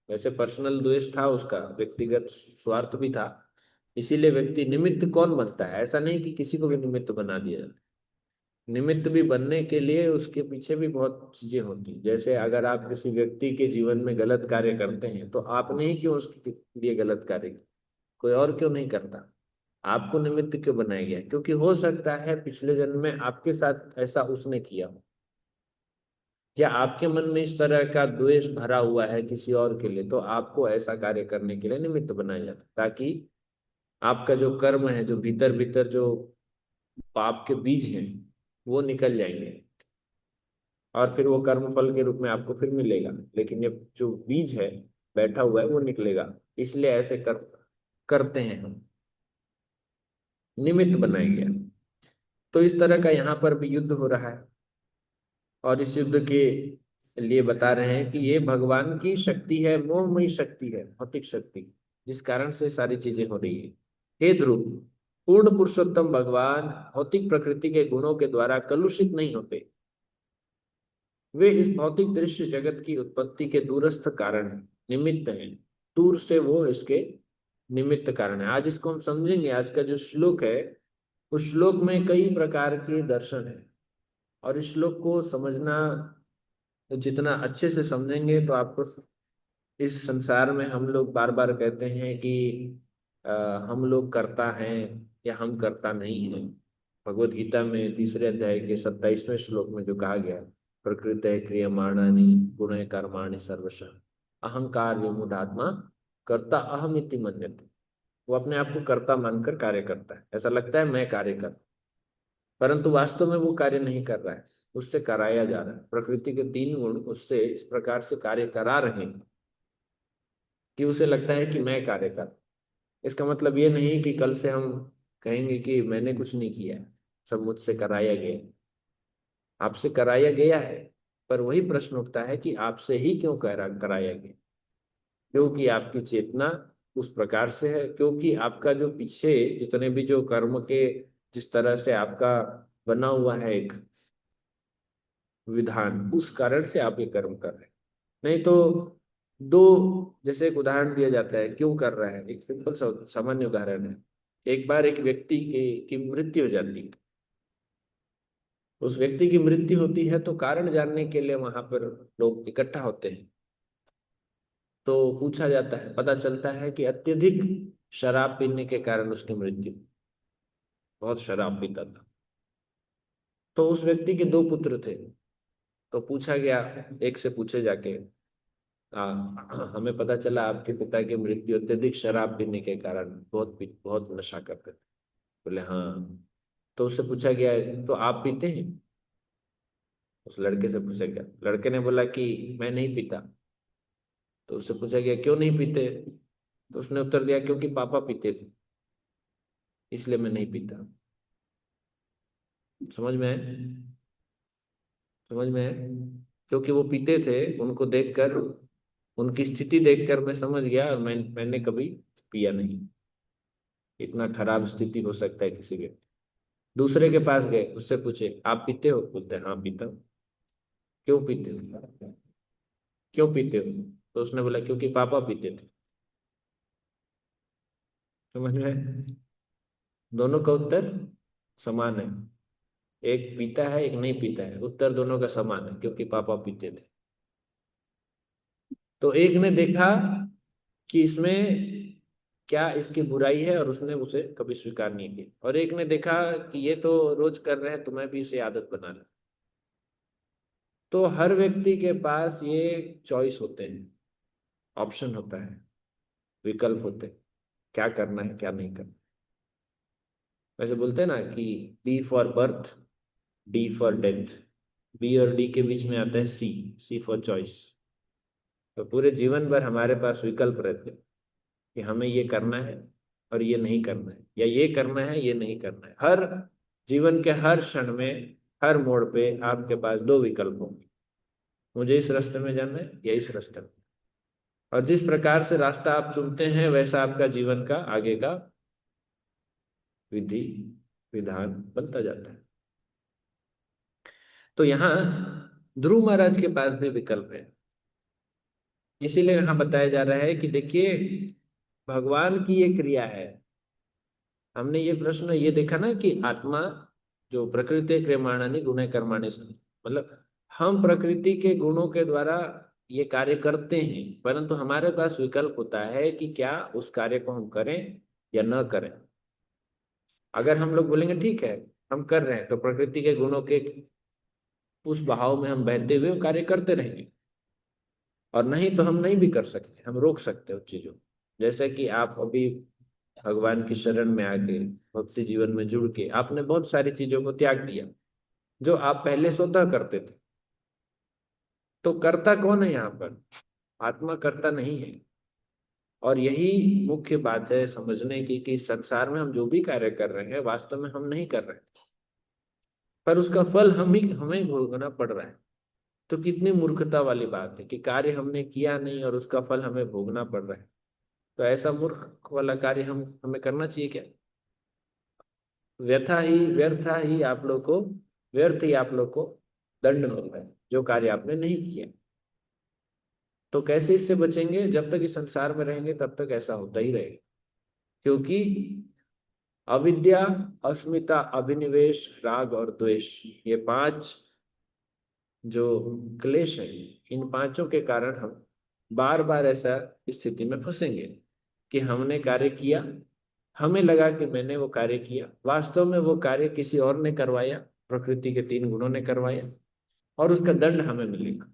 वैसे पर्सनल द्वेष था उसका, व्यक्तिगत स्वार्थ भी था, इसीलिए व्यक्ति निमित्त कौन बनता है, ऐसा नहीं कि किसी को भी निमित्त बना दिया जाए। निमित्त भी बनने के लिए उसके पीछे भी बहुत चीजें होती हैं। जैसे अगर आप किसी व्यक्ति के जीवन में गलत कार्य करते हैं तो आपने ही क्यों उसके लिए गलत कार्य किया, कोई और क्यों नहीं करता, आपको निमित्त क्यों बनाया गया, क्योंकि हो सकता है पिछले जन्म में आपके साथ ऐसा उसने किया हो, या आपके मन में इस तरह का द्वेष भरा हुआ है किसी और के लिए, तो आपको ऐसा कार्य करने के लिए निमित्त बनाया जाता है, ताकि आपका जो कर्म है, जो भीतर भीतर जो पाप के बीज हैं, वो निकल जाएंगे, और फिर वो कर्म फल के रूप में आपको फिर मिलेगा। लेकिन ये जो बीज है बैठा हुआ है वो निकलेगा, इसलिए ऐसे कर्म करते हैं हम, निमित्त बनाया गया। तो इस तरह का यहाँ पर भी युद्ध हो रहा है, और इस युद्ध के लिए बता रहे हैं कि ये भगवान की शक्ति है, मोहमयी शक्ति है, भौतिक शक्ति, जिस कारण से सारी चीजें हो रही है। हे ध्रुव, पूर्ण पुरुषोत्तम भगवान भौतिक प्रकृति के गुणों के द्वारा कलुषित नहीं होते। वे इस भौतिक दृश्य जगत की उत्पत्ति के दूरस्थ कारण हैं, निमित्त हैं। दूर से वो इसके निमित्त कारण है। आज इसको हम समझेंगे। आज का जो श्लोक है, उस श्लोक में कई प्रकार के दर्शन है, और इस श्लोक को समझना, जितना अच्छे से समझेंगे तो आपको, इस संसार में हम लोग बार बार कहते हैं कि अ, हम लोग करता हैं या हम करता नहीं है। भगवत गीता में 3 अध्याय के 27वें श्लोक में जो कहा गया, प्रकृते क्रियमाणानि गुणः कर्माणि सर्वशः अहंकार विमूढ़ात्मा कर्ता अहमिति मन्यते। वो अपने आप को कर्ता मानकर कार्य करता है, ऐसा लगता है मैं कार्य कर, परंतु वास्तव में वो कार्य नहीं कर रहा है, उससे कराया जा रहा है। प्रकृति के 3 गुण उससे इस प्रकार से कार्य करा रहे हैं कि उसे लगता है कि मैं कार्य कर। इसका मतलब ये नहीं कि कल से हम कहेंगे कि मैंने कुछ नहीं किया, सब मुझसे कराया गया। आपसे कराया गया है, पर वही प्रश्न उठता है कि आपसे ही क्यों कराया गया। क्योंकि आपकी चेतना उस प्रकार से है, क्योंकि आपका जो पीछे जितने भी जो कर्म के, जिस तरह से आपका बना हुआ है एक विधान, उस कारण से आप ये कर्म कर रहे हैं। नहीं तो दो, जैसे एक उदाहरण दिया जाता है क्यों कर रहा है, एक सिंपल सा सामान्य उदाहरण है। एक बार एक व्यक्ति की मृत्यु हो जाती है। उस व्यक्ति की मृत्यु होती है तो कारण जानने के लिए वहां पर लोग इकट्ठा होते हैं। तो पूछा जाता है, पता चलता है कि अत्यधिक शराब पीने के कारण उसकी मृत्यु, बहुत शराब पीता था। तो उस व्यक्ति के 2 पुत्र थे। तो पूछा गया, एक से पूछे जाके, हमें पता चला आपके पिता की मृत्यु अत्यधिक शराब पीने के कारण, बहुत नशा करते थे। बोले हाँ। तो उससे पूछा गया, तो आप पीते हैं? उस लड़के से पूछा गया, लड़के ने बोला कि मैं नहीं पीता। तो उससे पूछा गया क्यों नहीं पीते? तो उसने उत्तर दिया, क्योंकि पापा पीते थे, इसलिए मैं नहीं पीता। समझ में आए? समझ में आए? क्योंकि वो पीते थे, उनको देखकर, उनकी स्थिति देखकर मैं समझ गया, और मैंने कभी पिया नहीं। इतना खराब स्थिति हो सकता है किसी के। दूसरे के पास गए, उससे पूछे आप पीते हो? बोलते हैं, हाँ पीता हूँ। क्यों पीते हो? क्यों पीते हो? तो उसने बोला क्योंकि पापा पीते थे। समझ में आए? दोनों का उत्तर समान है। एक पीता है, एक नहीं पीता है, उत्तर दोनों का समान है, क्योंकि पापा पीते थे। तो एक ने देखा कि इसमें क्या इसकी बुराई है, और उसने उसे कभी स्वीकार नहीं किया। और एक ने देखा कि ये तो रोज कर रहे हैं, तो मैं भी इसे आदत बना लूं। तो हर व्यक्ति के पास ये चॉइस होते हैं, ऑप्शन होता है, विकल्प होते हैं, क्या करना है क्या नहीं करना। वैसे बोलते हैं ना कि B for birth, D for death. B और डी के बीच में आता है सी, सी फॉर चॉइस। तो पूरे जीवन भर हमारे पास विकल्प रहते हैं कि हमें ये करना है और ये नहीं करना है, या ये करना है ये नहीं करना है। हर जीवन के हर क्षण में, हर मोड़ पे आपके पास 2 विकल्प होंगे, मुझे इस रास्ते में जाना है या इस रास्ते में। और जिस प्रकार से रास्ता आप चुनते हैं, वैसा आपका जीवन का आगे का विधि विधान बनता जाता है। तो यहाँ ध्रुव महाराज के पास भी विकल्प है। इसीलिए यहाँ बताया जा रहा है कि देखिए, भगवान की ये क्रिया है। हमने ये प्रश्न ये देखा ना कि आत्मा जो प्रकृति क्रियमाणानि गुणे कर्माणि सन्ति, मतलब हम प्रकृति के गुणों के द्वारा ये कार्य करते हैं, परंतु हमारे पास विकल्प होता है कि क्या उस कार्य को हम करें या न करें। अगर हम लोग बोलेंगे ठीक है हम कर रहे हैं, तो प्रकृति के गुणों के उस बहाव में हम बहते हुए वो कार्य करते रहेंगे। और नहीं तो हम नहीं भी कर सकते, हम रोक सकते हैं उस चीजों को। जैसे कि आप अभी भगवान की शरण में आके भक्ति जीवन में जुड़ के आपने बहुत सारी चीजों को त्याग दिया जो आप पहले स्वतः करते थे। तो कर्ता कौन है यहाँ पर? आत्मा कर्ता नहीं है। और यही मुख्य बात है समझने की कि इस संसार में हम जो भी कार्य कर रहे हैं, वास्तव में हम नहीं कर रहे हैं, पर उसका फल हमें भोगना पड़ रहा है। तो कितनी मूर्खता वाली बात है कि कार्य हमने किया नहीं और उसका फल हमें भोगना पड़ रहा है। तो ऐसा मूर्ख वाला कार्य हम हमें करना चाहिए क्या? व्यर्थ ही आप लोग को दंड मिल रहा है जो कार्य आपने नहीं किया। तो कैसे इससे बचेंगे? जब तक इस संसार में रहेंगे तब तक ऐसा होता ही रहेगा। क्योंकि अविद्या, अस्मिता, अभिनिवेश, राग और द्वेष, ये पांच जो क्लेश है, इन पांचों के कारण हम बार बार ऐसा स्थिति में फंसेंगे कि हमने कार्य किया, हमें लगा कि मैंने वो कार्य किया, वास्तव में वो कार्य किसी और ने करवाया, प्रकृति के तीन गुणों ने करवाया, और उसका दंड हमें मिलेगा।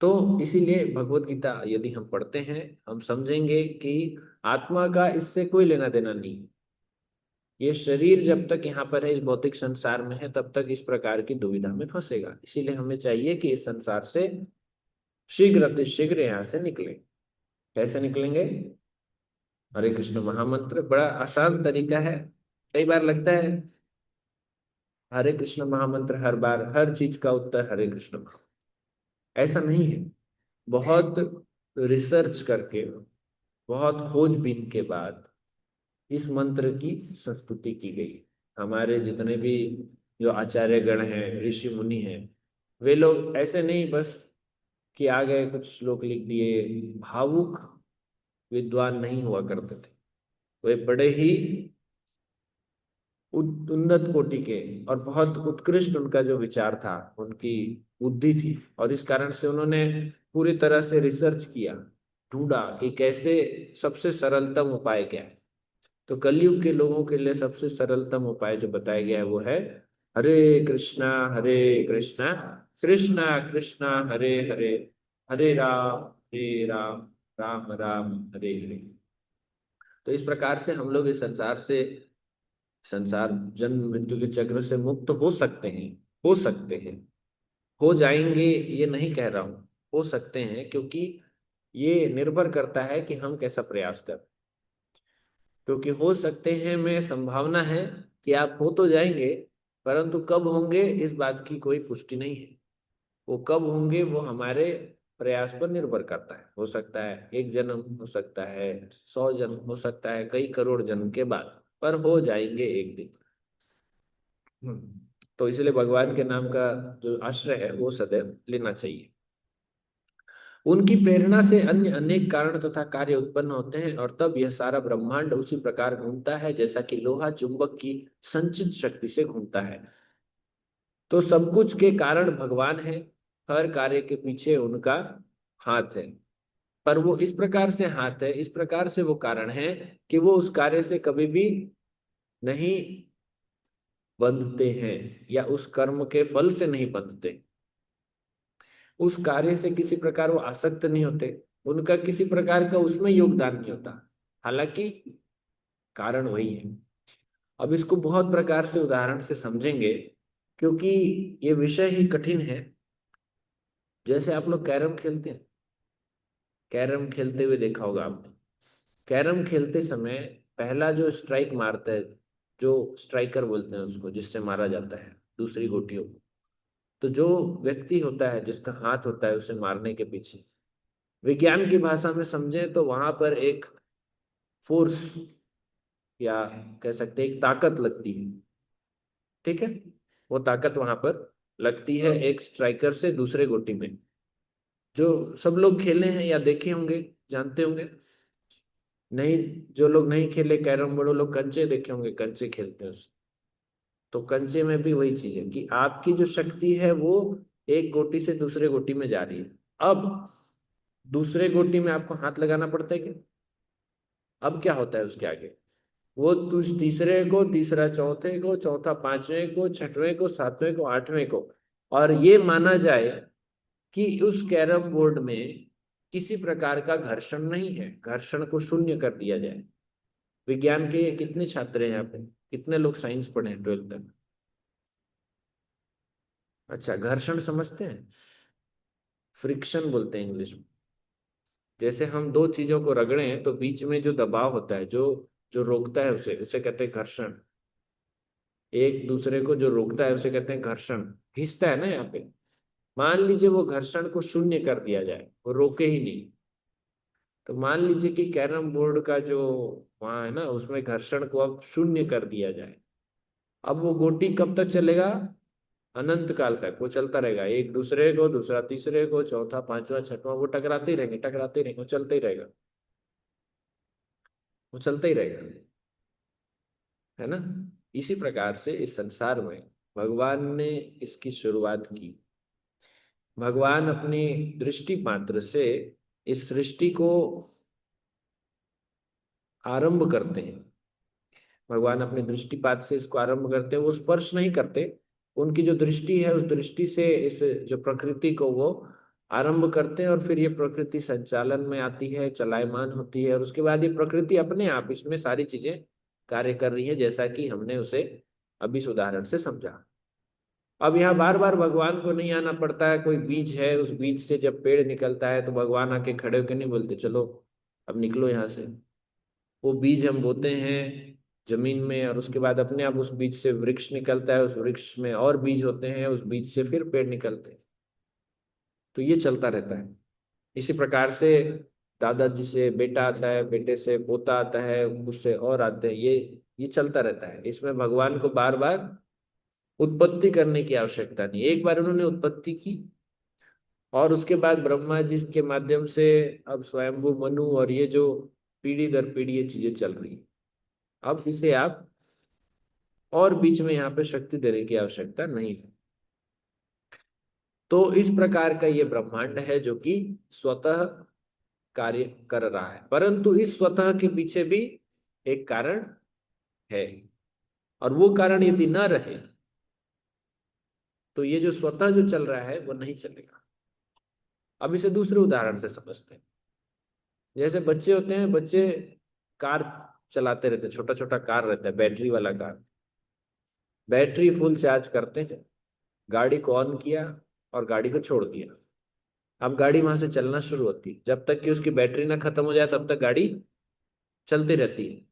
तो इसीलिए भगवत गीता यदि हम पढ़ते हैं, हम समझेंगे कि आत्मा का इससे कोई लेना देना नहीं। ये शरीर जब तक यहाँ पर है, इस भौतिक संसार में है, तब तक इस प्रकार की दुविधा में फंसेगा। इसीलिए हमें चाहिए कि इस संसार से शीघ्र अतिशीघ्र यहाँ से निकले। कैसे निकलेंगे? हरे कृष्ण महामंत्र बड़ा आसान तरीका है। कई बार लगता है हरे कृष्ण महामंत्र, हर बार हर चीज का उत्तर हरे कृष्ण महामंत्र। ऐसा नहीं है। बहुत रिसर्च करके, बहुत खोजबीन के बाद इस मंत्र की संस्तुति की गई। हमारे जितने भी जो आचार्य गण हैं, ऋषि मुनि हैं, वे लोग ऐसे नहीं बस कि आ गए कुछ श्लोक लिख दिए। भावुक विद्वान नहीं हुआ करते थे। वे बड़े ही उन्नत कोटि के और बहुत उत्कृष्ट उनका जो विचार था, उनकी बुद्धि थी, और इस कारण से उन्होंने पूरी तरह से रिसर्च किया, ढूंढा कि कैसे सबसे सरलतम उपाय क्या है। तो कलयुग के लोगों के लिए सबसे सरलतम उपाय जो बताया गया है वो है हरे कृष्णा कृष्णा कृष्णा हरे हरे, हरे राम राम राम हरे हरे। तो इस प्रकार से हम लोग इस संसार जन्म मृत्यु के चक्र से मुक्त हो सकते हैं। हो सकते हैं, हो जाएंगे ये नहीं कह रहा हूं, हो सकते हैं, क्योंकि ये निर्भर करता है कि हम कैसा प्रयास कर। क्योंकि हो सकते हैं में संभावना है कि आप हो तो जाएंगे, परंतु कब होंगे इस बात की कोई पुष्टि नहीं है। वो कब होंगे वो हमारे प्रयास पर निर्भर करता है। हो सकता है एक जन्म, हो सकता है 100 जन्म, हो सकता है कई करोड़ जन्म के बाद, पर हो जाएंगे एक दिन। तो इसलिए भगवान के नाम का जो आश्रय है वो सदैव लेना चाहिए। उनकी प्रेरणा से अन्य अनेक कारण तथा कार्य उत्पन्न होते हैं, और तब यह सारा ब्रह्मांड उसी प्रकार घूमता है जैसा कि लोहा चुंबक की संचित शक्ति से घूमता है। तो सब कुछ के कारण भगवान है, हर कार्य के पीछे उनका हाथ है। पर वो इस प्रकार से हाथ है, इस प्रकार से वो कारण है कि वो उस कार्य से कभी भी नहीं बंधते हैं, या उस कर्म के फल से नहीं बंधते। उस कार्य से किसी प्रकार वो आसक्त नहीं होते, उनका किसी प्रकार का उसमें योगदान नहीं होता, हालांकि कारण वही है। अब इसको बहुत प्रकार से उदाहरण से समझेंगे, क्योंकि ये विषय ही कठिन है। जैसे आप लोग कैरम खेलते हैं, कैरम खेलते हुए देखा होगा आपने। कैरम खेलते समय पहला जो स्ट्राइक मारता है, जो स्ट्राइकर बोलते हैं उसको, जिससे मारा जाता है दूसरी गोटियों को, तो जो व्यक्ति होता है जिसका हाथ होता है उसे मारने के पीछे, विज्ञान की भाषा में समझें तो वहां पर एक फोर्स, या कह सकते हैं एक ताकत लगती है। ठीक है, वो ताकत वहां पर लगती है एक स्ट्राइकर से दूसरे गोटी में। जो सब लोग खेले हैं या देखे होंगे, जानते होंगे। नहीं, जो लोग नहीं खेले कैरम बोर्ड, वो लोग कंचे देखे होंगे, कंचे खेलते हैं उससे। तो कंचे में भी वही चीज है कि आपकी जो शक्ति है वो एक गोटी से दूसरे गोटी में जा रही है। अब दूसरे गोटी में आपको हाथ लगाना पड़ता है क्या? अब क्या होता है उसके आगे? वो तीसरे को, तीसरा चौथे को, चौथा पांचवें को, छठवें को, सातवें को, आठवें को, और ये माना जाए कि उस कैरम बोर्ड में किसी प्रकार का घर्षण नहीं है, घर्षण को शून्य कर दिया जाए। विज्ञान के कितने छात्र हैं यहाँ पे? कितने लोग साइंस पढ़े हैं 12th तक? अच्छा, घर्षण समझते हैं? फ्रिक्शन बोलते हैं इंग्लिश में। जैसे हम दो चीजों को रगड़े हैं तो बीच में जो दबाव होता है, जो जो रोकता है उसे उसे कहते हैं घर्षण। एक दूसरे को जो रोकता है उसे कहते हैं घर्षण। घिसता है ना यहाँ पे। मान लीजिए वो घर्षण को शून्य कर दिया जाए, वो रोके ही नहीं। तो मान लीजिए कि कैरम बोर्ड का जो वहां है ना, उसमें घर्षण को अब शून्य कर दिया जाए। अब वो गोटी कब तक चलेगा? अनंत काल तक वो चलता रहेगा। एक दूसरे को, दूसरा तीसरे को, चौथा पांचवा छठवां, वो टकराते ही रहेंगे, टकराते ही रहेंगे, वो चलते ही रहेगा, वो चलता ही रहेगा, है ना। इसी प्रकार से इस संसार में भगवान ने इसकी शुरुआत की। भगवान अपनी दृष्टि मात्र से इस सृष्टि को आरंभ करते हैं। भगवान अपने दृष्टिपात से इसको आरंभ करते हैं, वो स्पर्श नहीं करते। उनकी जो दृष्टि है, उस दृष्टि से इस जो प्रकृति को वो आरंभ करते हैं, और फिर ये प्रकृति संचालन में आती है, चलायमान होती है, और उसके बाद ये प्रकृति अपने आप इसमें सारी चीजें कार्य कर रही है, जैसा कि हमने उसे अभी इस उदाहरण से समझा। अब यहाँ बार बार भगवान को नहीं आना पड़ता है। कोई बीज है, उस बीज से जब पेड़ निकलता है तो भगवान आके खड़े होकर नहीं बोलते चलो अब निकलो यहाँ से। वो बीज हम बोते हैं जमीन में, और उसके बाद अपने आप उस बीज से वृक्ष निकलता है, उस वृक्ष में और बीज होते हैं, उस बीज से फिर पेड़ निकलते हैं। तो ये चलता रहता है। इसी प्रकार से दादाजी से बेटा आता है, बेटे से पोता आता है, उससे और आते हैं। ये चलता रहता है। इसमें भगवान को बार बार उत्पत्ति करने की आवश्यकता नहीं। एक बार उन्होंने उत्पत्ति की, और उसके बाद ब्रह्मा जी के माध्यम से अब स्वयंभू मनु, और ये जो पीढ़ी दर पीढ़ी ये चीजें चल रही है। अब इसे आप और बीच में यहाँ पे शक्ति देने की आवश्यकता नहीं है। तो इस प्रकार का ये ब्रह्मांड है जो कि स्वतः कार्य कर रहा है, परंतु इस स्वतः के पीछे भी एक कारण है, और वो कारण यदि न रहे तो ये जो स्वतः जो चल रहा है वो नहीं चलेगा। अब इसे दूसरे उदाहरण से समझते हैं। जैसे बच्चे होते हैं, बच्चे कार चलाते रहते हैं, छोटा छोटा कार रहता है, बैटरी वाला कार। बैटरी फुल चार्ज करते हैं, गाड़ी को ऑन किया और गाड़ी को छोड़ दिया। अब गाड़ी वहां से चलना शुरू होती है। जब तक कि उसकी बैटरी ना खत्म हो जाए तब तक गाड़ी चलती रहती है,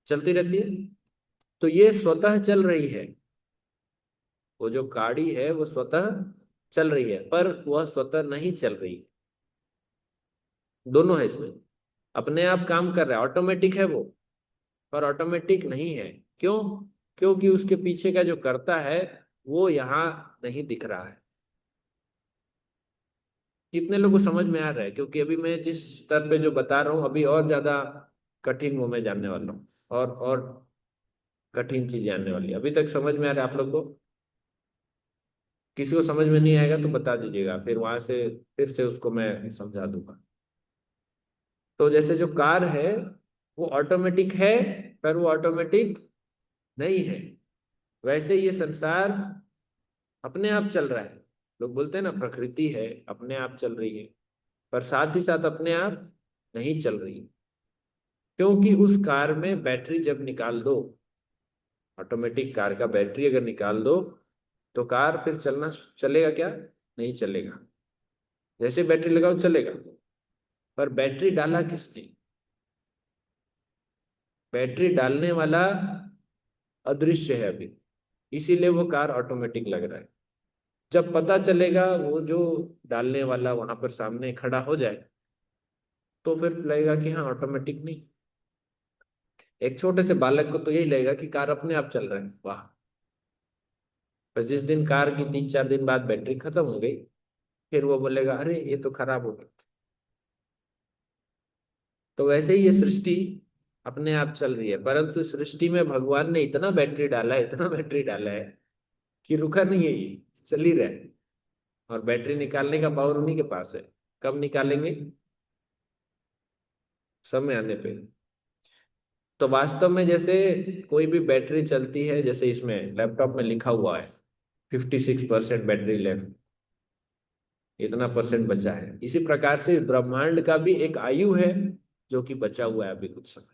चलती रहती है। तो ये स्वतः चल रही है। वो जो गाड़ी है वो स्वतः चल रही है, पर वह स्वतः नहीं चल रही। दोनों है इसमें। अपने आप काम कर रहा है, ऑटोमेटिक है वो, पर ऑटोमेटिक नहीं है। क्यों? क्योंकि उसके पीछे का जो करता है वो यहाँ नहीं दिख रहा है। कितने लोगों को समझ में आ रहा है? क्योंकि अभी मैं जिस स्तर पे जो बता रहा हूँ, अभी और ज्यादा कठिन वो मैं जानने वाला हूँ, और कठिन चीज जानने वाली है। अभी तक समझ में आ रहा है आप लोग को? किसी को समझ में नहीं आएगा तो बता दीजिएगा, फिर वहां से फिर से उसको मैं समझा दूंगा। तो जैसे जो कार है वो ऑटोमेटिक है, पर वो ऑटोमेटिक नहीं है, वैसे ये संसार अपने आप चल रहा है। लोग बोलते हैं ना प्रकृति है अपने आप चल रही है, पर साथ ही साथ अपने आप नहीं चल रही है। क्योंकि उस कार में बैटरी जब निकाल दो, ऑटोमेटिक कार का बैटरी अगर निकाल दो, तो कार फिर चलना चलेगा क्या? नहीं चलेगा। जैसे बैटरी लगाओ चलेगा, पर बैटरी डाला किसने? बैटरी डालने वाला अदृश्य है अभी, इसीलिए वो कार ऑटोमेटिक लग रहा है। जब पता चलेगा वो जो डालने वाला वहां पर सामने खड़ा हो जाए, तो फिर लगेगा कि हाँ ऑटोमेटिक नहीं। एक छोटे से बालक को तो यही लगेगा कि कार अपने आप चल रहा है, वाह। पर जिस दिन कार की 3-4 दिन बाद बैटरी खत्म हो गई, फिर वो बोलेगा अरे ये तो खराब हो गई। तो वैसे ही ये सृष्टि अपने आप चल रही है, परंतु सृष्टि में भगवान ने इतना बैटरी डाला है, इतना बैटरी डाला है कि रुका नहीं है, ये चल ही रहा है। और बैटरी निकालने का पावर उन्हीं के पास है। कब निकालेंगे? समय आने पे। तो वास्तव में जैसे कोई भी बैटरी चलती है, जैसे इसमें लैपटॉप में लिखा हुआ है 56% बैटरी लेफ्ट, इतना परसेंट बचा है। इसी प्रकार से इस ब्रह्मांड का भी एक आयु है जो कि बचा हुआ है अभी कुछ समय।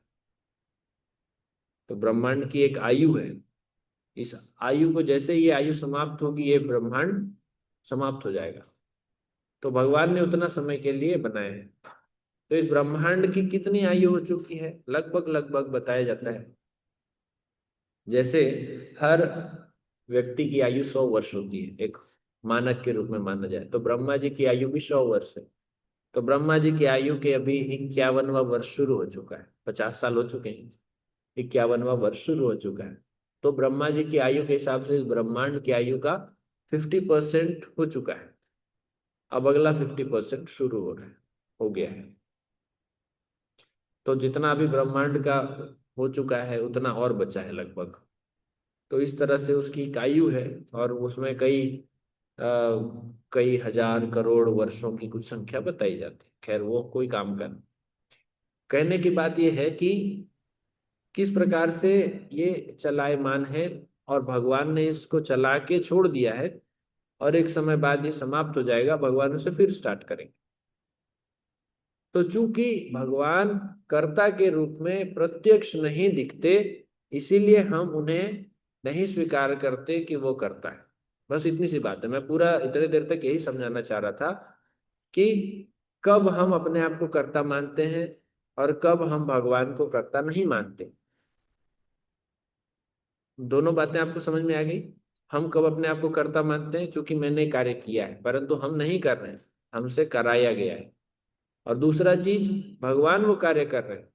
तो ब्रह्मांड की एक आयु है। इस आयु को, जैसे ये आयु समाप्त होगी, ये ब्रह्मांड समाप्त हो जाएगा। तो भगवान ने उतना समय के लिए बनाया है। तो इस ब्रह्मांड की कितनी आयु हो चुकी है? लगभग लगभग बताया जाता है जैसे हर व्यक्ति की आयु 100 वर्ष होती है, एक मानक के रूप में माना जाए, तो ब्रह्मा जी की आयु भी 100 वर्ष है। तो ब्रह्मा जी की आयु के अभी 51वां वर्ष शुरू हो चुका है, 50 साल हो चुके हैं, 51वां वर्ष शुरू हो चुका है। तो ब्रह्मा जी की आयु के हिसाब से इस ब्रह्मांड की आयु का 50% हो चुका है। अब अगला 50% शुरू हो रहा है, हो गया है। तो जितना अभी ब्रह्मांड का हो चुका है उतना और बचा है लगभग। तो इस तरह से उसकी एक आयु है, और उसमें आ, कई हजार करोड़ वर्षों की कुछ संख्या बताई जाती है। खैर वो कोई काम का नहीं। कहने की बात यह है कि किस प्रकार से ये चलायमान है, और भगवान ने इसको चला के छोड़ दिया है, और एक समय बाद ये समाप्त हो जाएगा, भगवान उसे फिर स्टार्ट करेंगे। तो चूंकि भगवान कर्ता के रूप में प्रत्यक्ष नहीं दिखते, इसीलिए हम उन्हें नहीं स्वीकार करते कि वो करता है। बस इतनी सी बात है। मैं पूरा इतने देर तक यही समझाना चाह रहा था कि कब हम अपने आप को कर्ता मानते हैं और कब हम भगवान को कर्ता नहीं मानते। दोनों बातें आपको समझ में आ गई। हम कब अपने आप को कर्ता मानते हैं, क्योंकि मैंने कार्य किया है परंतु हम नहीं कर रहे हैं, हमसे कराया गया है। और दूसरा चीज, भगवान वो कार्य कर रहे हैं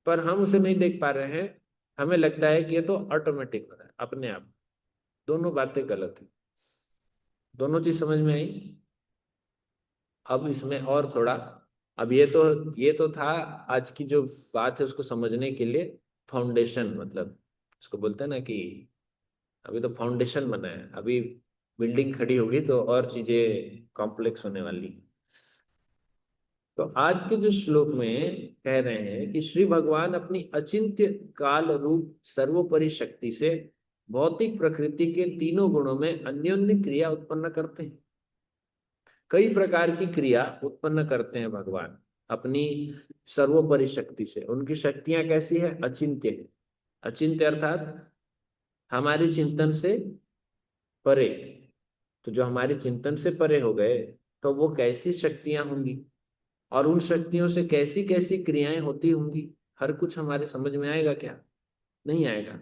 पर हम उसे नहीं देख पा रहे हैं, हमें लगता है कि ये तो ऑटोमेटिक हो रहा है अपने आप। दोनों बातें गलत है। दोनों चीज समझ में आई। अब इसमें और थोड़ा, अब ये तो था आज की जो बात है उसको समझने के लिए फाउंडेशन, मतलब उसको बोलते हैं ना कि अभी तो फाउंडेशन बना है, अभी बिल्डिंग खड़ी होगी तो और चीजें कॉम्प्लेक्स होने वाली। तो आज के जो श्लोक में कह रहे हैं कि श्री भगवान अपनी अचिंत्य काल रूप सर्वोपरि शक्ति से भौतिक प्रकृति के तीनों गुणों में अन्योन्य क्रिया उत्पन्न करते हैं। कई प्रकार की क्रिया उत्पन्न करते हैं भगवान अपनी सर्वोपरि शक्ति से। उनकी शक्तियां कैसी है? अचिंत्य है। अचिंत्य अर्थात हमारे चिंतन से परे। तो जो हमारे चिंतन से परे हो गए, तो वो कैसी शक्तियां होंगी और उन शक्तियों से कैसी कैसी क्रियाएं होती होंगी, हर कुछ हमारे समझ में आएगा क्या? नहीं आएगा।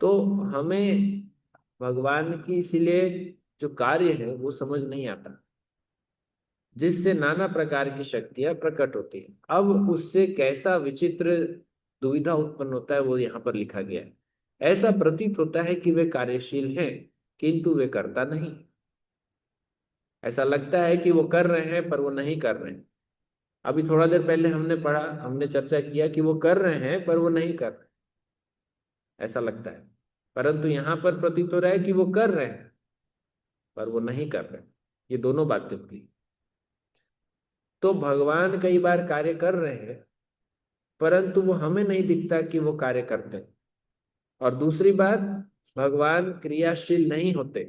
तो हमें भगवान की इसीलिए जो कार्य है वो समझ नहीं आता, जिससे नाना प्रकार की शक्तियां प्रकट होती है। अब उससे कैसा विचित्र दुविधा उत्पन्न होता है वो यहाँ पर लिखा गया है। ऐसा प्रतीत होता है कि वे कार्यशील हैं किंतु वे करता नहीं। ऐसा लगता है कि वो कर रहे हैं पर वो नहीं कर रहे हैं। अभी थोड़ा देर पहले हमने पढ़ा, हमने चर्चा किया कि वो कर रहे हैं पर वो नहीं कर रहे, ऐसा लगता है। परंतु यहाँ पर प्रतीत हो रहा है कि वो कर रहे हैं पर वो नहीं कर रहे। ये दोनों बातें होती। तो भगवान कई बार कार्य कर रहे हैं परंतु वो हमें नहीं दिखता कि वो कार्य करते हैं। और दूसरी बात, भगवान क्रियाशील नहीं होते,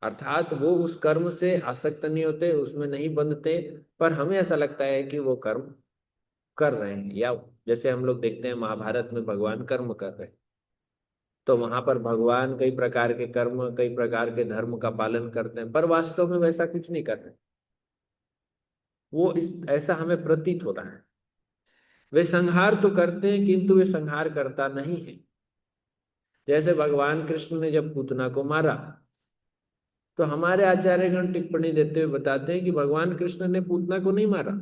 अर्थात वो उस कर्म से आसक्त नहीं होते, उसमें नहीं बंधते, पर हमें ऐसा लगता है कि वो कर्म कर रहे हैं। या जैसे हम लोग देखते हैं महाभारत में भगवान कर्म कर रहे हैं, तो वहां पर भगवान कई प्रकार के कर्म, कई प्रकार के धर्म का पालन करते हैं, पर वास्तव में वैसा कुछ नहीं कर रहे। वो इस ऐसा हमें प्रतीत होता है। वे संहार तो करते हैं किंतु वे संहार करता नहीं है। जैसे भगवान कृष्ण ने जब पूतना को मारा, तो हमारे आचार्यगण टिप्पणी देते हुए बताते हैं कि भगवान कृष्ण ने पूतना को नहीं मारा।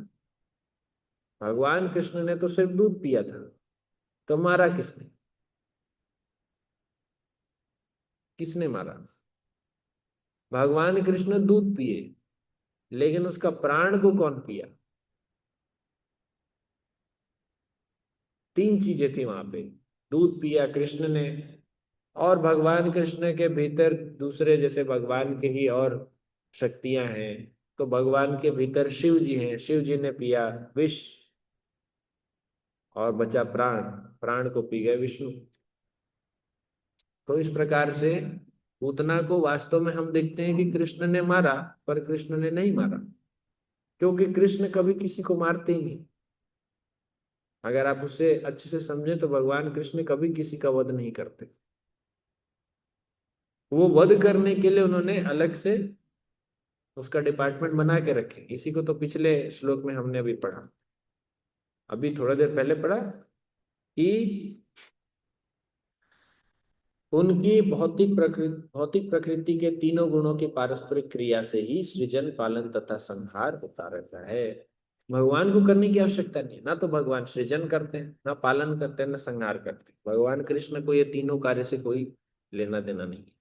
भगवान कृष्ण ने तो सिर्फ दूध पिया था, तो मारा किसने? किसने मारा? भगवान कृष्ण दूध पिए, लेकिन उसका प्राण को कौन पिया? तीन चीजें थी वहां पे। दूध पिया कृष्ण ने, और भगवान कृष्ण के भीतर दूसरे जैसे भगवान के ही और शक्तियां हैं, तो भगवान के भीतर शिव जी हैं, शिव जी ने पिया विष, और बचा प्राण, प्राण को पी गए विष्णु। तो इस प्रकार से पूतना को वास्तव में हम देखते हैं कि कृष्ण ने मारा, पर कृष्ण ने नहीं मारा, क्योंकि कृष्ण कभी किसी को मारते ही नहीं। अगर आप उसे अच्छे से समझें तो भगवान कृष्ण कभी किसी का वध नहीं करते। वो वध करने के लिए उन्होंने अलग से उसका डिपार्टमेंट बना के रखे। इसी को तो पिछले श्लोक में हमने अभी पढ़ा, अभी थोड़ा देर पहले पढ़ा कि उनकी भौतिक प्रकृति के तीनों गुणों की पारस्परिक क्रिया से ही सृजन, पालन तथा संहार होता रहता है। भगवान को करने की आवश्यकता नहीं है। ना तो भगवान सृजन करते हैं, ना पालन करते हैं, ना संहार करते हैं। भगवान कृष्ण को ये तीनों कार्य से कोई लेना देना नहीं है।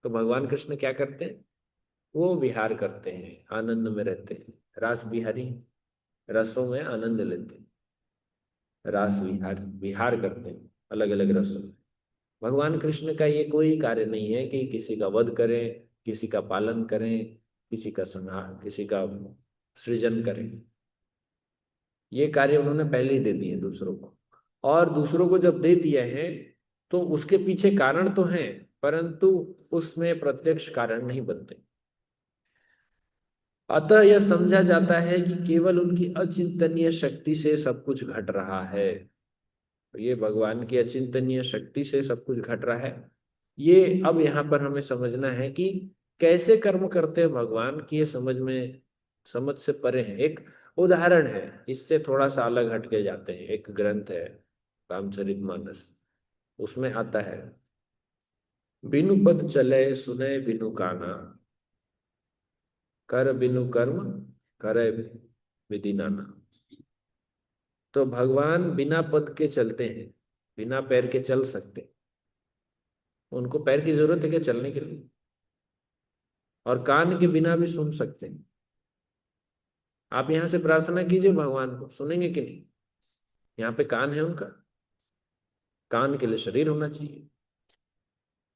तो भगवान कृष्ण क्या करते हैं? वो विहार करते हैं, आनंद में रहते हैं, रास बिहारी, रसों में आनंद लेते हैं, रास विहार विहार करते हैं अलग अलग रसों में। भगवान कृष्ण का ये कोई कार्य नहीं है कि किसी का वध करें, किसी का पालन करें, किसी का संहार, किसी का सृजन करें। ये कार्य उन्होंने पहले ही दे दिए दूसरों को। और दूसरों को जब दे दिया है तो उसके पीछे कारण तो हैं, परंतु उसमें प्रत्यक्ष कारण नहीं बनते। अतः यह समझा जाता है कि केवल उनकी अचिंतनीय शक्ति से सब कुछ घट रहा है। तो ये भगवान की अचिंतनीय शक्ति से सब कुछ घट रहा है। ये अब यहाँ पर हमें समझना है कि कैसे कर्म करते हैं भगवान की, ये समझ से परे है। एक उदाहरण है, इससे थोड़ा सा अलग हट के जाते हैं। एक ग्रंथ है रामचरितमानस, उसमें आता है, बिनु पद चले सुने बिनु काना, कर बिनु कर्म करे विधि नाना। तो भगवान बिना पद के चलते हैं, बिना पैर के चल सकते हैं। उनको पैर की जरूरत है क्या चलने के लिए? और कान के बिना भी सुन सकते हैं। आप यहां से प्रार्थना कीजिए भगवान को, सुनेंगे कि नहीं? यहाँ पे कान है उनका, कान के लिए शरीर होना चाहिए,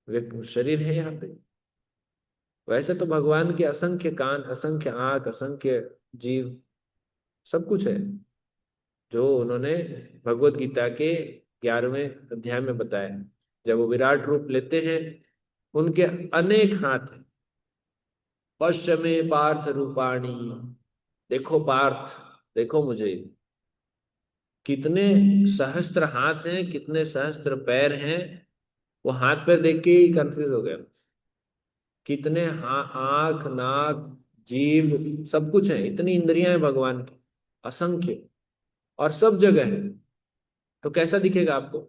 वे शरीर है यहाँ पे। वैसे तो भगवान के असंख्य कान, असंख्य आंख, असंख्य जीव, सब कुछ है, जो उन्होंने भगवत गीता के 11वें अध्याय में बताया। जब वो विराट रूप लेते हैं, उनके अनेक हाथ हैं। पश्य में पार्थ रूपाणी, देखो पार्थ, देखो मुझे। कितने सहस्त्र हाथ हैं, कितने सहस्त्र पैर हैं। वो हाथ पैर देख के ही कंफ्यूज हो गया। कितने आंख, नाक, जीभ, सब कुछ है। इतनी इंद्रियां हैं भगवान की, असंख्य, और सब जगह है। तो कैसा दिखेगा आपको?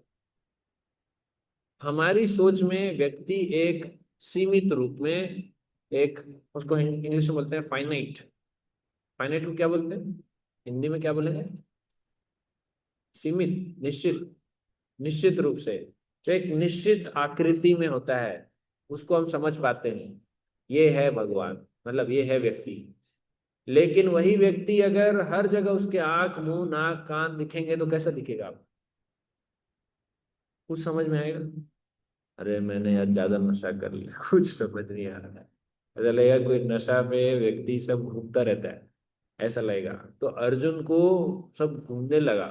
हमारी सोच में व्यक्ति एक सीमित रूप में, एक, उसको इंग्लिश में बोलते हैं फाइनाइट। फाइनाइट को क्या बोलते हैं हिंदी में, क्या बोलेंगे? सीमित, निश्चित, निश्चित रूप से, जो एक निश्चित आकृति में होता है, उसको हम समझ पाते हैं। ये है भगवान, मतलब ये है व्यक्ति। लेकिन वही व्यक्ति अगर हर जगह उसके आंख, मुंह, नाक, कान दिखेंगे तो कैसा दिखेगा आप? कुछ समझ में आएगा? अरे मैंने यार ज्यादा नशा कर लिया, कुछ समझ नहीं आ रहा है। ऐसा लगेगा कोई नशा पे व्यक्ति सब घूमता रहता है, ऐसा लगेगा। तो अर्जुन को सब घूमने लगा।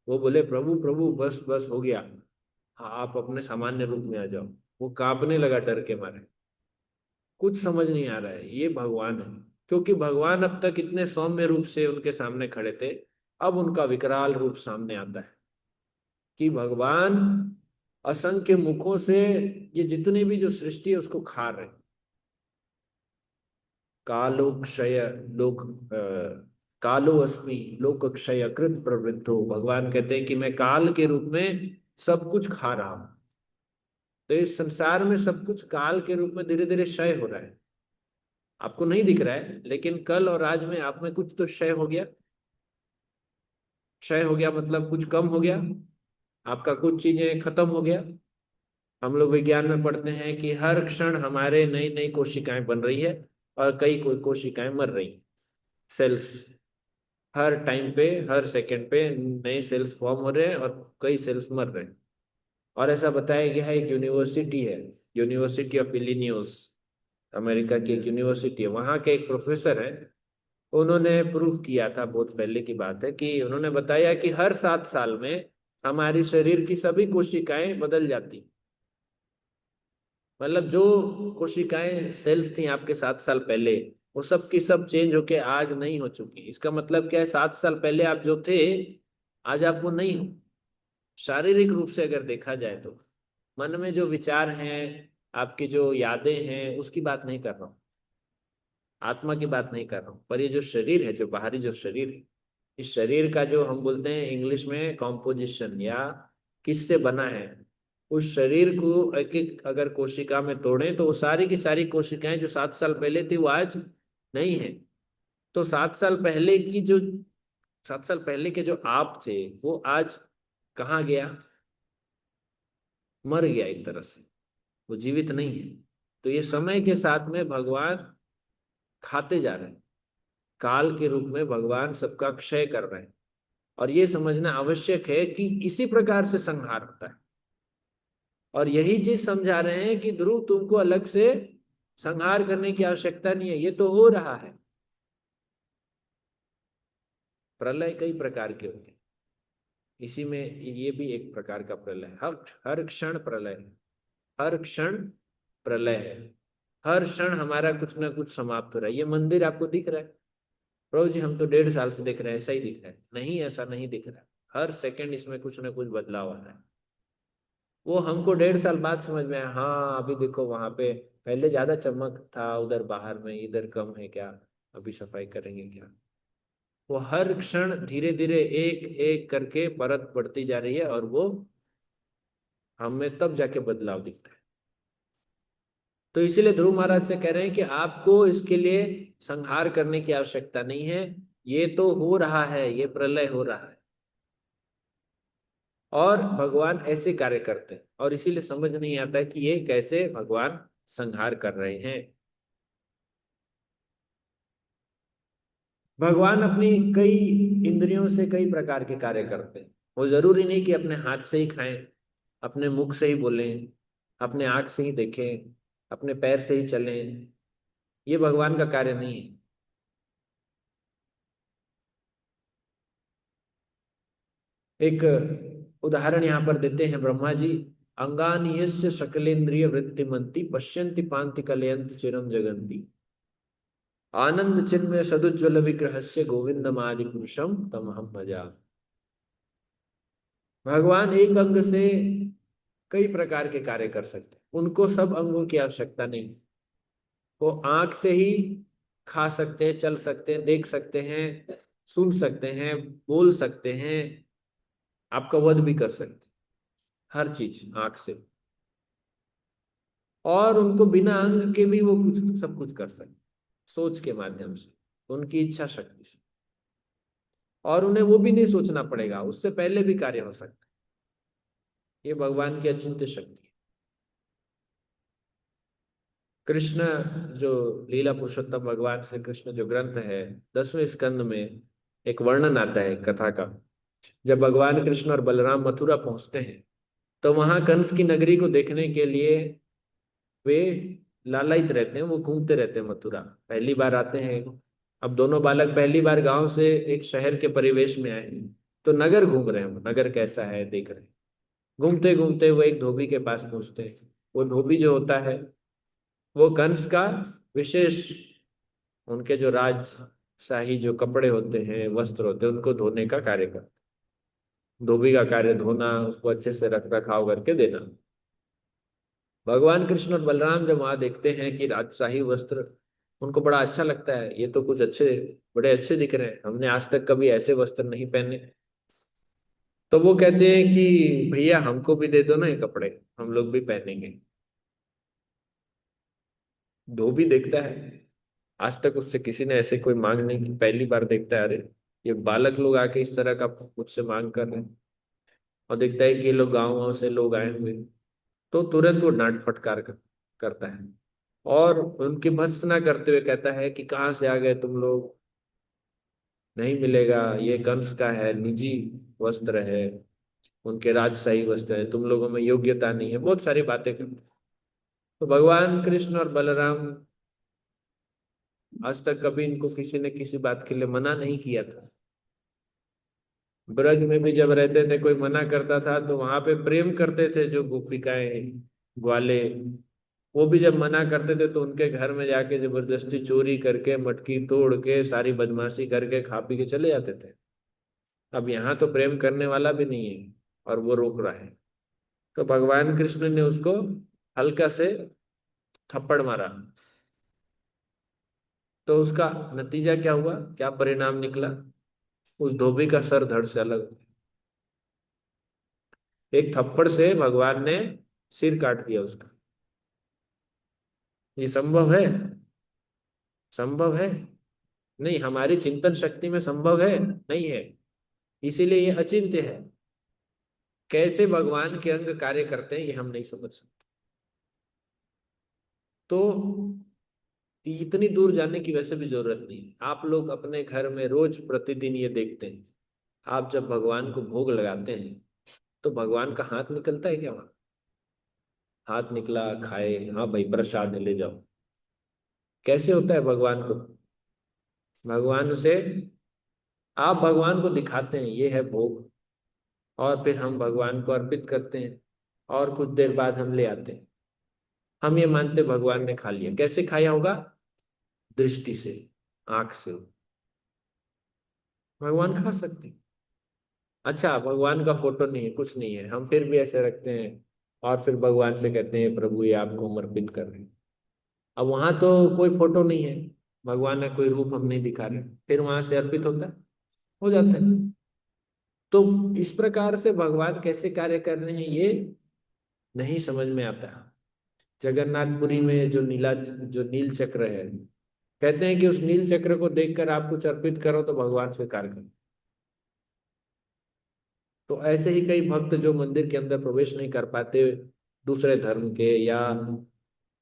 वो बोले, प्रभु प्रभु बस बस हो गया, हाँ आप अपने सामान्य रूप में आ जाओ। वो कांपने लगा डर के मारे। कुछ समझ नहीं आ रहा है, ये भगवान है। क्योंकि भगवान अब तक इतने सौम्य रूप से उनके सामने खड़े थे, अब उनका विकराल रूप सामने आता है कि भगवान असंख्य मुखों से ये जितने भी जो सृष्टि है उसको खा रहे हैं। कालो क्षय लोक कालो अस्मि लोक क्षय कृत प्रवृद्धो, भगवान कहते हैं कि मैं काल के रूप में सब कुछ खा रहा हूं। तो इस संसार में सब कुछ काल के रूप में धीरे धीरे क्षय हो रहा है। आपको नहीं दिख रहा है, लेकिन कल और आज में आप में कुछ तो क्षय हो गया। क्षय हो गया मतलब कुछ कम हो गया, आपका कुछ चीजें खत्म हो गया। हम लोग विज्ञान में पढ़ते हैं कि हर क्षण हमारे नई नई कोशिकाएं बन रही है, और कई कोशिकाएं मर रही, सेल्स। हर टाइम पे, हर सेकंड पे नए सेल्स फॉर्म हो रहे हैं और कई सेल्स मर रहे हैं। और ऐसा बताया गया है, एक यूनिवर्सिटी है, यूनिवर्सिटी ऑफ इलिनियोस, अमेरिका की एक यूनिवर्सिटी है, वहाँ के एक प्रोफेसर है। उन्होंने प्रूव किया था, बहुत पहले की बात है, कि उन्होंने बताया कि हर 7 साल में हमारी शरीर की सभी कोशिकाएं बदल जाती। मतलब जो कोशिकाएं, सेल्स थी आपके 7 साल पहले, वो सब की सब चेंज होके आज नहीं हो चुकी। इसका मतलब क्या है? 7 साल पहले आप जो थे, आज आप वो नहीं हो। शारीरिक रूप से अगर देखा जाए तो मन में जो विचार हैं, आपकी जो यादें हैं, उसकी बात नहीं कर रहा हूँ, आत्मा की बात नहीं कर रहा हूँ। पर ये जो शरीर है, जो बाहरी जो शरीर है, इस शरीर का जो हम बोलते हैं इंग्लिश में कॉम्पोजिशन, या किससे बना है, उस शरीर को एक एक अगर कोशिका में तोड़ें तो वो सारी की सारी कोशिकाएं जो 7 साल पहले थी वो आज नहीं है। तो 7 साल पहले की जो 7 साल पहले के जो आप थे वो आज कहाँ गया? मर गया एक तरह से, वो जीवित नहीं है। तो ये समय के साथ में भगवान खाते जा रहे हैं, काल के रूप में भगवान सबका क्षय कर रहे हैं। और ये समझना आवश्यक है कि इसी प्रकार से संहार होता है। और यही चीज समझा रहे हैं कि ध्रुव तुमको अलग से संहार करने की आवश्यकता नहीं है, ये तो हो रहा है। प्रलय कई प्रकार के होते हैं, इसी में ये भी एक प्रकार का प्रलय है। हर हर क्षण प्रलय है, हर क्षण प्रलय है। हर क्षण हमारा कुछ ना कुछ समाप्त हो रहा है। ये मंदिर आपको दिख रहा है, प्रभु जी हम तो 1.5 साल से देख रहे हैं, ऐसा ही दिख रहा है? नहीं, ऐसा नहीं दिख रहा है। हर सेकंड इसमें कुछ ना कुछ बदलाव आ रहा है। वो हमको 1.5 साल बाद समझ में आया, हाँ अभी देखो वहां पे पहले ज्यादा चमक था उधर बाहर में, इधर कम है क्या, अभी सफाई करेंगे क्या। वो हर क्षण धीरे धीरे एक एक करके परत बढ़ती जा रही है और वो हमें तब जाके बदलाव दिखता है। तो इसीलिए ध्रुव महाराज से कह रहे हैं कि आपको इसके लिए संहार करने की आवश्यकता नहीं है, ये तो हो रहा है, ये प्रलय हो रहा है। और भगवान ऐसे कार्य करते हैं और इसीलिए समझ नहीं आता है कि ये कैसे भगवान संहार कर रहे हैं। भगवान अपनी कई इंद्रियों से कई प्रकार के कार्य करते हैं। वो जरूरी नहीं कि अपने हाथ से ही खाएं, अपने मुख से ही बोलें, अपने आंख से ही देखें, अपने पैर से ही चलें। ये भगवान का कार्य नहीं है। एक उदाहरण यहाँ पर देते हैं ब्रह्मा जी। अंगानि यस्य सकलेन्द्रिय वृत्तिमन्ति पश्यन्ति पान्ति कलयन्ति चिरं जगन्ति आनंद चिन्मय सदुज्वल विग्रहस्य गोविंदमादि पुरुषम तमहम भजामि। भगवान एक अंग से कई प्रकार के कार्य कर सकते हैं, उनको सब अंगों की आवश्यकता नहीं। वो आंख से ही खा सकते हैं, चल सकते हैं, देख सकते हैं, सुन सकते हैं, बोल सकते हैं, आपका वध भी कर सकते हैं, हर चीज आंख से। और उनको बिना अंग के भी वो कुछ सब कुछ कर सकते हैं, सोच के माध्यम से, उनकी इच्छा शक्ति से। और उन्हें वो भी नहीं सोचना पड़ेगा, उससे पहले भी कार्य हो सकता है। ये भगवान की अचिंत्य शक्ति है। कृष्ण जो लीला पुरुषोत्तम भगवान श्री कृष्ण जो ग्रंथ है, 10वें स्कंद में एक वर्णन आता है कथा का। जब भगवान कृष्ण और बलराम मथुरा पहुंचते हैं तो वहां कंस की नगरी को देखने के लिए वे लालायित रहते हैं, वो घूमते रहते हैं मथुरा, पहली बार आते हैं। अब दोनों बालक पहली बार गांव से एक शहर के परिवेश में आए हैं, तो नगर घूम रहे हैं, वो नगर कैसा है देख रहे हैं। घूमते घूमते वो एक धोबी के पास पहुंचते हैं। वो धोबी जो होता है वो कंस का विशेष, उनके जो राजशाही जो कपड़े होते हैं, वस्त्र होते हैं, उनको धोने का कार्य करता है। धोबी का कार्य धोना, उसको अच्छे से रख रखाव करके देना। भगवान कृष्ण और बलराम जब वहां देखते हैं कि राजशाही वस्त्र, उनको बड़ा अच्छा लगता है, ये तो कुछ अच्छे, बड़े अच्छे दिख रहे हैं, हमने आज तक कभी ऐसे वस्त्र नहीं पहने। तो वो कहते हैं कि भैया हमको भी दे दो ना ये कपड़े, हम लोग भी पहनेंगे। धोबी देखता है, आज तक उससे किसी ने ऐसे कोई मांग नहीं की, पहली बार देखता है, अरे ये बालक लोग आके इस तरह का मुझसे मांग कर रहे हैं। और देखता है कि ये लोग गाँव गाँव से लोग आए हुए हैं। तो तुरंत वो डांट फटकार करता है और उनकी भर्त्सना करते हुए कहता है कि कहाँ से आ गए तुम लोग, नहीं मिलेगा, ये कंस का है, निजी वस्त्र है, उनके राजशाही वस्त्र है, तुम लोगों में योग्यता नहीं है, बहुत सारी बातें करते हैं। तो भगवान कृष्ण और बलराम आज तक कभी इनको किसी ने किसी बात के लिए मना नहीं किया था। ब्रज में भी जब रहते थे कोई मना करता था तो वहां पे प्रेम करते थे जो गोपिकाएं, ग्वाले, वो भी जब मना करते थे तो उनके घर में जाके जबरदस्ती चोरी करके, मटकी तोड़ के, सारी बदमाशी करके खा पी के चले जाते थे। अब यहाँ तो प्रेम करने वाला भी नहीं है और वो रोक रहा है। तो भगवान कृष्ण ने उसको हल्का से थप्पड़ मारा। तो उसका नतीजा क्या हुआ, क्या परिणाम निकला? उस धोबी का सर धड़ से अलग। एक थप्पड़ से भगवान ने सिर काट दिया उसका। ये संभव है? संभव है? नहीं, हमारी चिंतन शक्ति में संभव है? नहीं है। इसीलिए ये अचिंत्य है। कैसे भगवान के अंग कार्य करते हैं ये हम नहीं समझ सकते। तो इतनी दूर जाने की वैसे भी जरूरत नहीं है। आप लोग अपने घर में रोज प्रतिदिन ये देखते हैं, आप जब भगवान को भोग लगाते हैं तो भगवान का हाथ निकलता है क्या? वहां हाथ निकला, खाए, हाँ भाई प्रसाद है, ले जाओ। कैसे होता है भगवान को? भगवान से आप भगवान को दिखाते हैं ये है भोग, और फिर हम भगवान को अर्पित करते हैं, और कुछ देर बाद हम ले आते हैं। हम ये मानते भगवान ने खा लिया। कैसे खाया होगा? दृष्टि से, आंख से। भगवान खा सकते हैं। अच्छा, भगवान का फोटो नहीं है, कुछ नहीं है, हम फिर भी ऐसे रखते हैं, और फिर भगवान से कहते हैं प्रभु ये आपको समर्पित कर रहे हैं। अब वहां तो कोई फोटो नहीं है, भगवान का कोई रूप हम नहीं दिखा रहे, फिर वहां से अर्पित होता है? हो जाता है। तो इस प्रकार से भगवान कैसे कार्य कर रहे हैं ये नहीं समझ में आता। जगन्नाथपुरी में जो नील चक्र है, कहते हैं कि उस नील चक्र को देखकर आप कुछ अर्पित करो तो भगवान स्वीकार करो। तो ऐसे ही कई भक्त जो मंदिर के अंदर प्रवेश नहीं कर पाते, दूसरे धर्म के या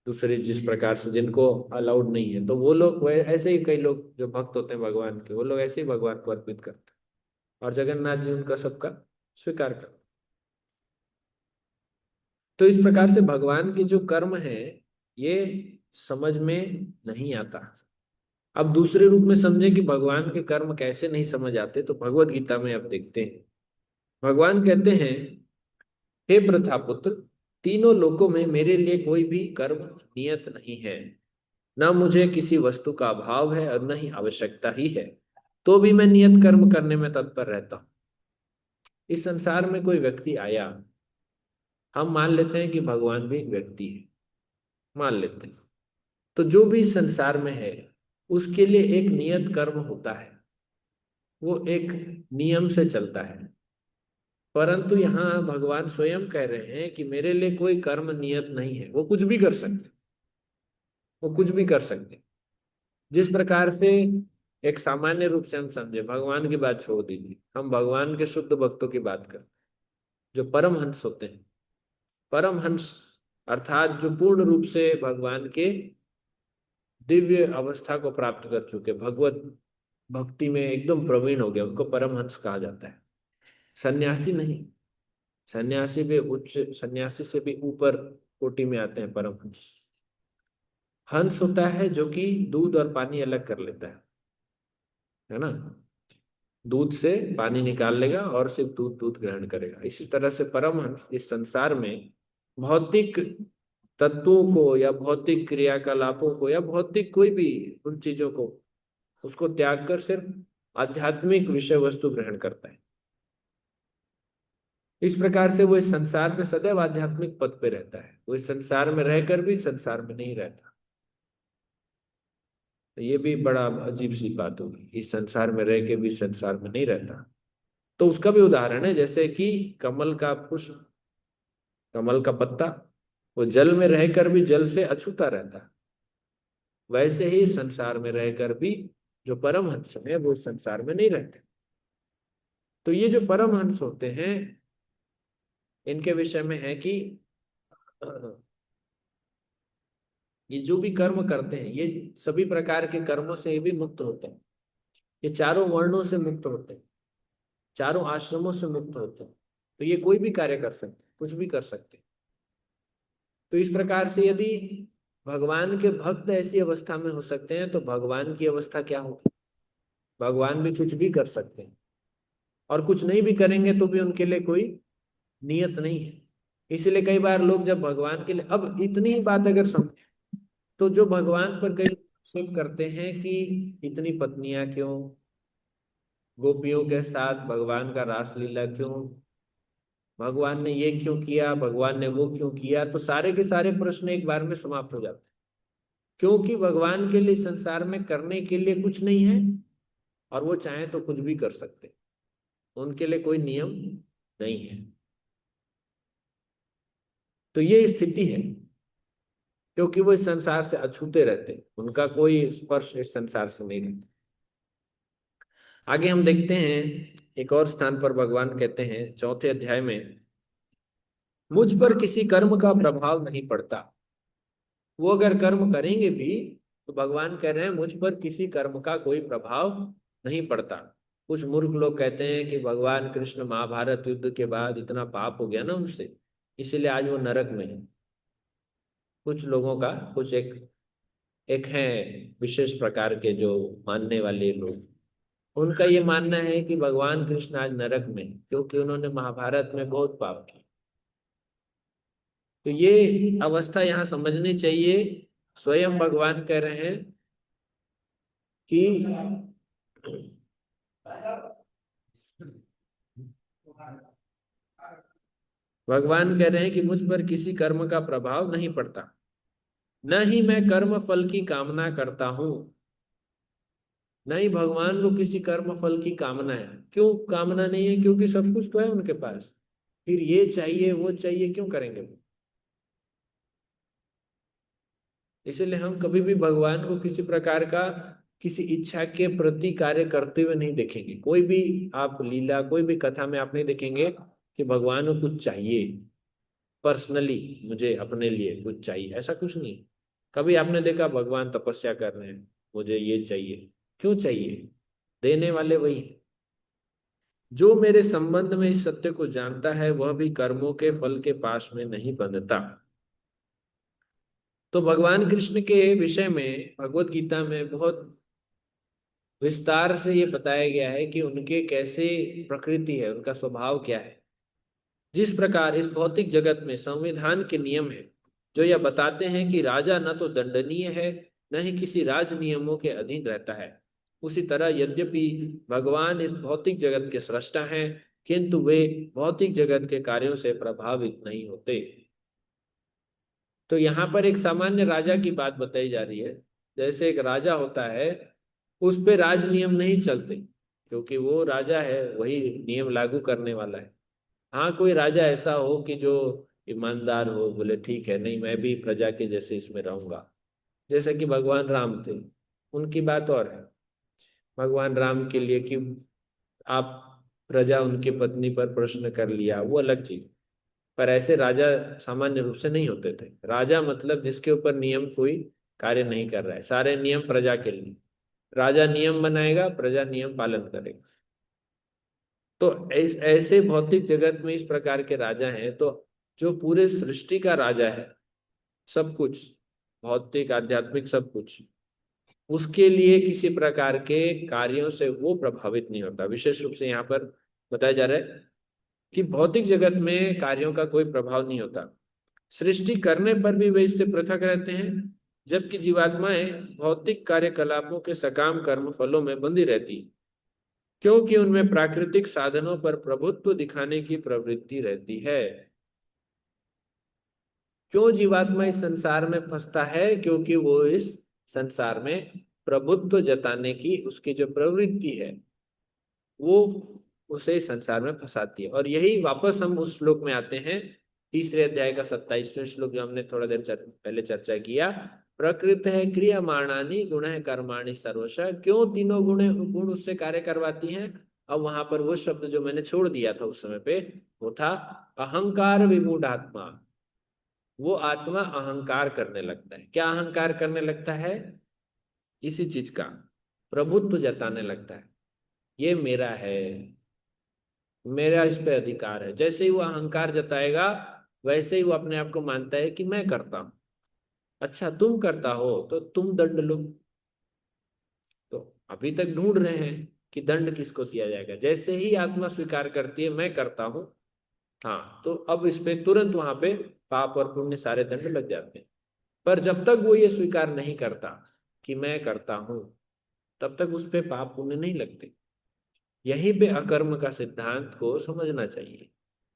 दूसरे जिस प्रकार से जिनको अलाउड नहीं है, तो वो लोग ऐसे ही कई लोग जो भक्त होते हैं भगवान के, वो लोग ऐसे ही भगवान को अर्पित करते हैं, और जगन्नाथ जी उनका सबका स्वीकार करते हैं। तो इस प्रकार से भगवान के जो कर्म है ये समझ में नहीं आता। अब दूसरे रूप में समझे कि भगवान के कर्म कैसे नहीं समझ आते, तो भगवत गीता में अब देखते हैं। भगवान कहते हैं, हे प्रथापुत्र, तीनों लोकों में मेरे लिए कोई भी कर्म नियत नहीं है। न मुझे किसी वस्तु का अभाव है और न ही आवश्यकता ही है, तो भी मैं नियत कर्म करने में तत्पर रहता हूँ। इस संसार में कोई व्यक्ति आया, हम मान लेते हैं कि भगवान भी व्यक्ति है, मान लेते हैं। तो जो भी संसार में है उसके लिए एक नियत कर्म होता है, वो एक नियम से चलता है। परंतु यहाँ भगवान स्वयं कह रहे हैं कि मेरे लिए कोई कर्म नियत नहीं है, वो कुछ भी कर सकते, वो कुछ भी कर सकते। जिस प्रकार से एक सामान्य रूप से हम समझे, भगवान की बात छोड़ दीजिए, हम भगवान के शुद्ध भक्तों की बात करें, जो परमहंस होते हैं। परमहंस अर्थात जो पूर्ण रूप से भगवान के दिव्य अवस्था को प्राप्त कर चुके, भगवत भक्ति में एकदम प्रवीण हो गया, उनको परमहंस कहा जाता है। सन्यासी नहीं, सन्यासी भी उच्च, सन्यासी से भी ऊपर कोटि में आते हैं परमहंस। हंस होता है जो कि दूध और पानी अलग कर लेता है ना, दूध से पानी निकाल लेगा और सिर्फ दूध दूध ग्रहण करेगा। इसी तरह से परमहंस इस संसार में भौतिक तत्वों को या भौतिक क्रियाकलापों को या भौतिक कोई भी उन चीजों को, उसको त्याग कर सिर्फ आध्यात्मिक विषय वस्तु ग्रहण करता है। इस प्रकार से वो इस संसार में सदैव आध्यात्मिक पद पे रहता है, वो इस संसार में रहकर भी संसार में नहीं रहता। तो ये भी बड़ा अजीब सी बात होगी, इस संसार में रह के भी संसार में नहीं रहता। तो उसका भी उदाहरण है, जैसे कि कमल का पुष्प, कमल का पत्ता, वो जल में रहकर भी जल से अछूता रहता है। वैसे ही संसार में रहकर भी जो परमहंस है वो इस संसार में नहीं रहते। तो ये जो परमहंस होते हैं, इनके विषय में है कि ये जो भी कर्म करते हैं ये सभी प्रकार के कर्मों से भी मुक्त होते हैं। ये चारों वर्णों से मुक्त होते हैं, चारों आश्रमों से मुक्त होते हैं। तो ये कोई भी कार्य कर सकते हैं, कुछ भी कर सकते हैं। तो इस प्रकार से यदि भगवान के भक्त ऐसी अवस्था में हो सकते हैं, तो भगवान की अवस्था क्या होगी? भगवान भी कुछ भी कर सकते हैं, और कुछ नहीं भी करेंगे तो भी उनके लिए कोई नियत नहीं है। इसलिए कई बार लोग जब भगवान के लिए, अब इतनी ही बात अगर समझे, तो जो भगवान पर कई सिद्ध करते हैं कि इतनी पत्नियां क्यों, गोपियों के साथ भगवान का रासलीला क्यों, भगवान ने ये क्यों किया, भगवान ने वो क्यों किया, तो सारे के सारे प्रश्न एक बार में समाप्त हो जाते हैं। क्योंकि भगवान के लिए संसार में करने के लिए कुछ नहीं है, और वो चाहे तो कुछ भी कर सकते हैं, उनके लिए कोई नियम नहीं है। तो ये स्थिति है, क्योंकि वो इस संसार से अछूते रहते, उनका कोई स्पर्श इस संसार से नहीं रहता। आगे हम देखते हैं, एक और स्थान पर भगवान कहते हैं 4 अध्याय में, मुझ पर किसी कर्म का प्रभाव नहीं पड़ता। वो अगर कर्म करेंगे भी तो भगवान कह रहे हैं मुझ पर किसी कर्म का कोई प्रभाव नहीं पड़ता। कुछ मूर्ख लोग कहते हैं कि भगवान कृष्ण महाभारत युद्ध के बाद इतना पाप हो गया ना उनसे, इसीलिए आज वो नरक में है। कुछ लोगों का कुछ एक एक हैं विशेष प्रकार के जो मानने वाले लोग, उनका ये मानना है कि भगवान कृष्ण आज नरक में है, क्योंकि उन्होंने महाभारत में बहुत पाप किया। तो ये अवस्था यहाँ समझनी चाहिए। स्वयं भगवान कह रहे हैं कि भगवान कह रहे हैं कि मुझ पर किसी कर्म का प्रभाव नहीं पड़ता, न ही मैं कर्म फल की कामना करता हूं। न ही भगवान को किसी कर्म फल की कामना है। क्यों कामना नहीं है? क्योंकि सब कुछ तो है उनके पास, फिर ये चाहिए वो चाहिए क्यों करेंगे वो? इसलिए हम कभी भी भगवान को किसी प्रकार का किसी इच्छा के प्रति कार्य करते हुए नहीं देखेंगे। कोई भी आप लीला, कोई भी कथा में आप नहीं देखेंगे कि भगवान को कुछ चाहिए पर्सनली, मुझे अपने लिए कुछ चाहिए, ऐसा कुछ नहीं। कभी आपने देखा भगवान तपस्या कर रहे हैं, मुझे ये चाहिए? क्यों चाहिए? देने वाले वही हैं। जो मेरे संबंध में इस सत्य को जानता है वह भी कर्मों के फल के पास में नहीं बंधता। तो भगवान कृष्ण के विषय में भगवत गीता में बहुत विस्तार से ये बताया गया है कि उनके कैसे प्रकृति है, उनका स्वभाव क्या है। जिस प्रकार इस भौतिक जगत में संविधान के नियम है जो यह बताते हैं कि राजा न तो दंडनीय है, न ही किसी राज नियमों के अधीन रहता है, उसी तरह यद्यपि भगवान इस भौतिक जगत के सृष्टा हैं, किंतु वे भौतिक जगत के कार्यों से प्रभावित नहीं होते। तो यहाँ पर एक सामान्य राजा की बात बताई जा रही है। जैसे एक राजा होता है, उस पे राज नियम नहीं चलते, क्योंकि वो राजा है, वही नियम लागू करने वाला है। हाँ, कोई राजा ऐसा हो कि जो ईमानदार हो, बोले ठीक है, नहीं मैं भी प्रजा के जैसे इसमें रहूंगा, जैसे कि भगवान राम थे। उनकी बात और है, भगवान राम के लिए कि आप प्रजा उनकी पत्नी पर प्रश्न कर लिया, वो अलग चीज। पर ऐसे राजा सामान्य रूप से नहीं होते थे। राजा मतलब जिसके ऊपर नियम कोई कार्य नहीं कर रहा है, सारे नियम प्रजा के लिए। राजा नियम बनाएगा, प्रजा नियम पालन करेगा। तो ऐसे भौतिक जगत में इस प्रकार के राजा हैं। तो जो पूरे सृष्टि का राजा है, सब कुछ भौतिक आध्यात्मिक सब कुछ, उसके लिए किसी प्रकार के कार्यों से वो प्रभावित नहीं होता। विशेष रूप से यहाँ पर बताया जा रहा है कि भौतिक जगत में कार्यों का कोई प्रभाव नहीं होता। सृष्टि करने पर भी वे इससे पृथक रहते हैं, जबकि जीवात्माएं भौतिक कार्यकलापों के सकाम कर्म फलों में बंधी रहती, क्योंकि उनमें प्राकृतिक साधनों पर प्रभुत्व दिखाने की प्रवृत्ति रहती है। क्यों जीवात्मा इस संसार में फंसता है? क्योंकि वो इस संसार में प्रभुत्व जताने की उसकी जो प्रवृत्ति है, वो उसे इस संसार में फंसाती है। और यही वापस हम उस श्लोक में आते हैं, 3 अध्याय का 27वां श्लोक, जो हमने थोड़ा देर पहले चर्चा किया। प्रकृत है क्रियमाणानि गुण है कर्माणि सर्वश। क्यों तीनों गुण उससे कार्य करवाती हैं? अब वहां पर वो शब्द जो मैंने छोड़ दिया था उस समय पे, वो था अहंकार विमूढ़ आत्मा। वो आत्मा अहंकार करने लगता है। क्या अहंकार करने लगता है? इसी चीज का प्रभुत्व जताने लगता है, ये मेरा है, मेरा इस पे अधिकार है। जैसे ही वो अहंकार जताएगा, वैसे ही वो अपने आप को मानता है कि मैं करता हूं। अच्छा, तुम करता हो तो तुम दंड लो। तो अभी तक ढूंढ रहे हैं कि दंड किसको दिया जाएगा। जैसे ही आत्मा स्वीकार करती है मैं करता हूं, हाँ, तो अब इस पे तुरंत वहां पे पाप और पुण्य सारे दंड लग जाते हैं। पर जब तक वो ये स्वीकार नहीं करता कि मैं करता हूं, तब तक उस पे पाप पुण्य नहीं लगते। यहीं पे अकर्म का सिद्धांत को समझना चाहिए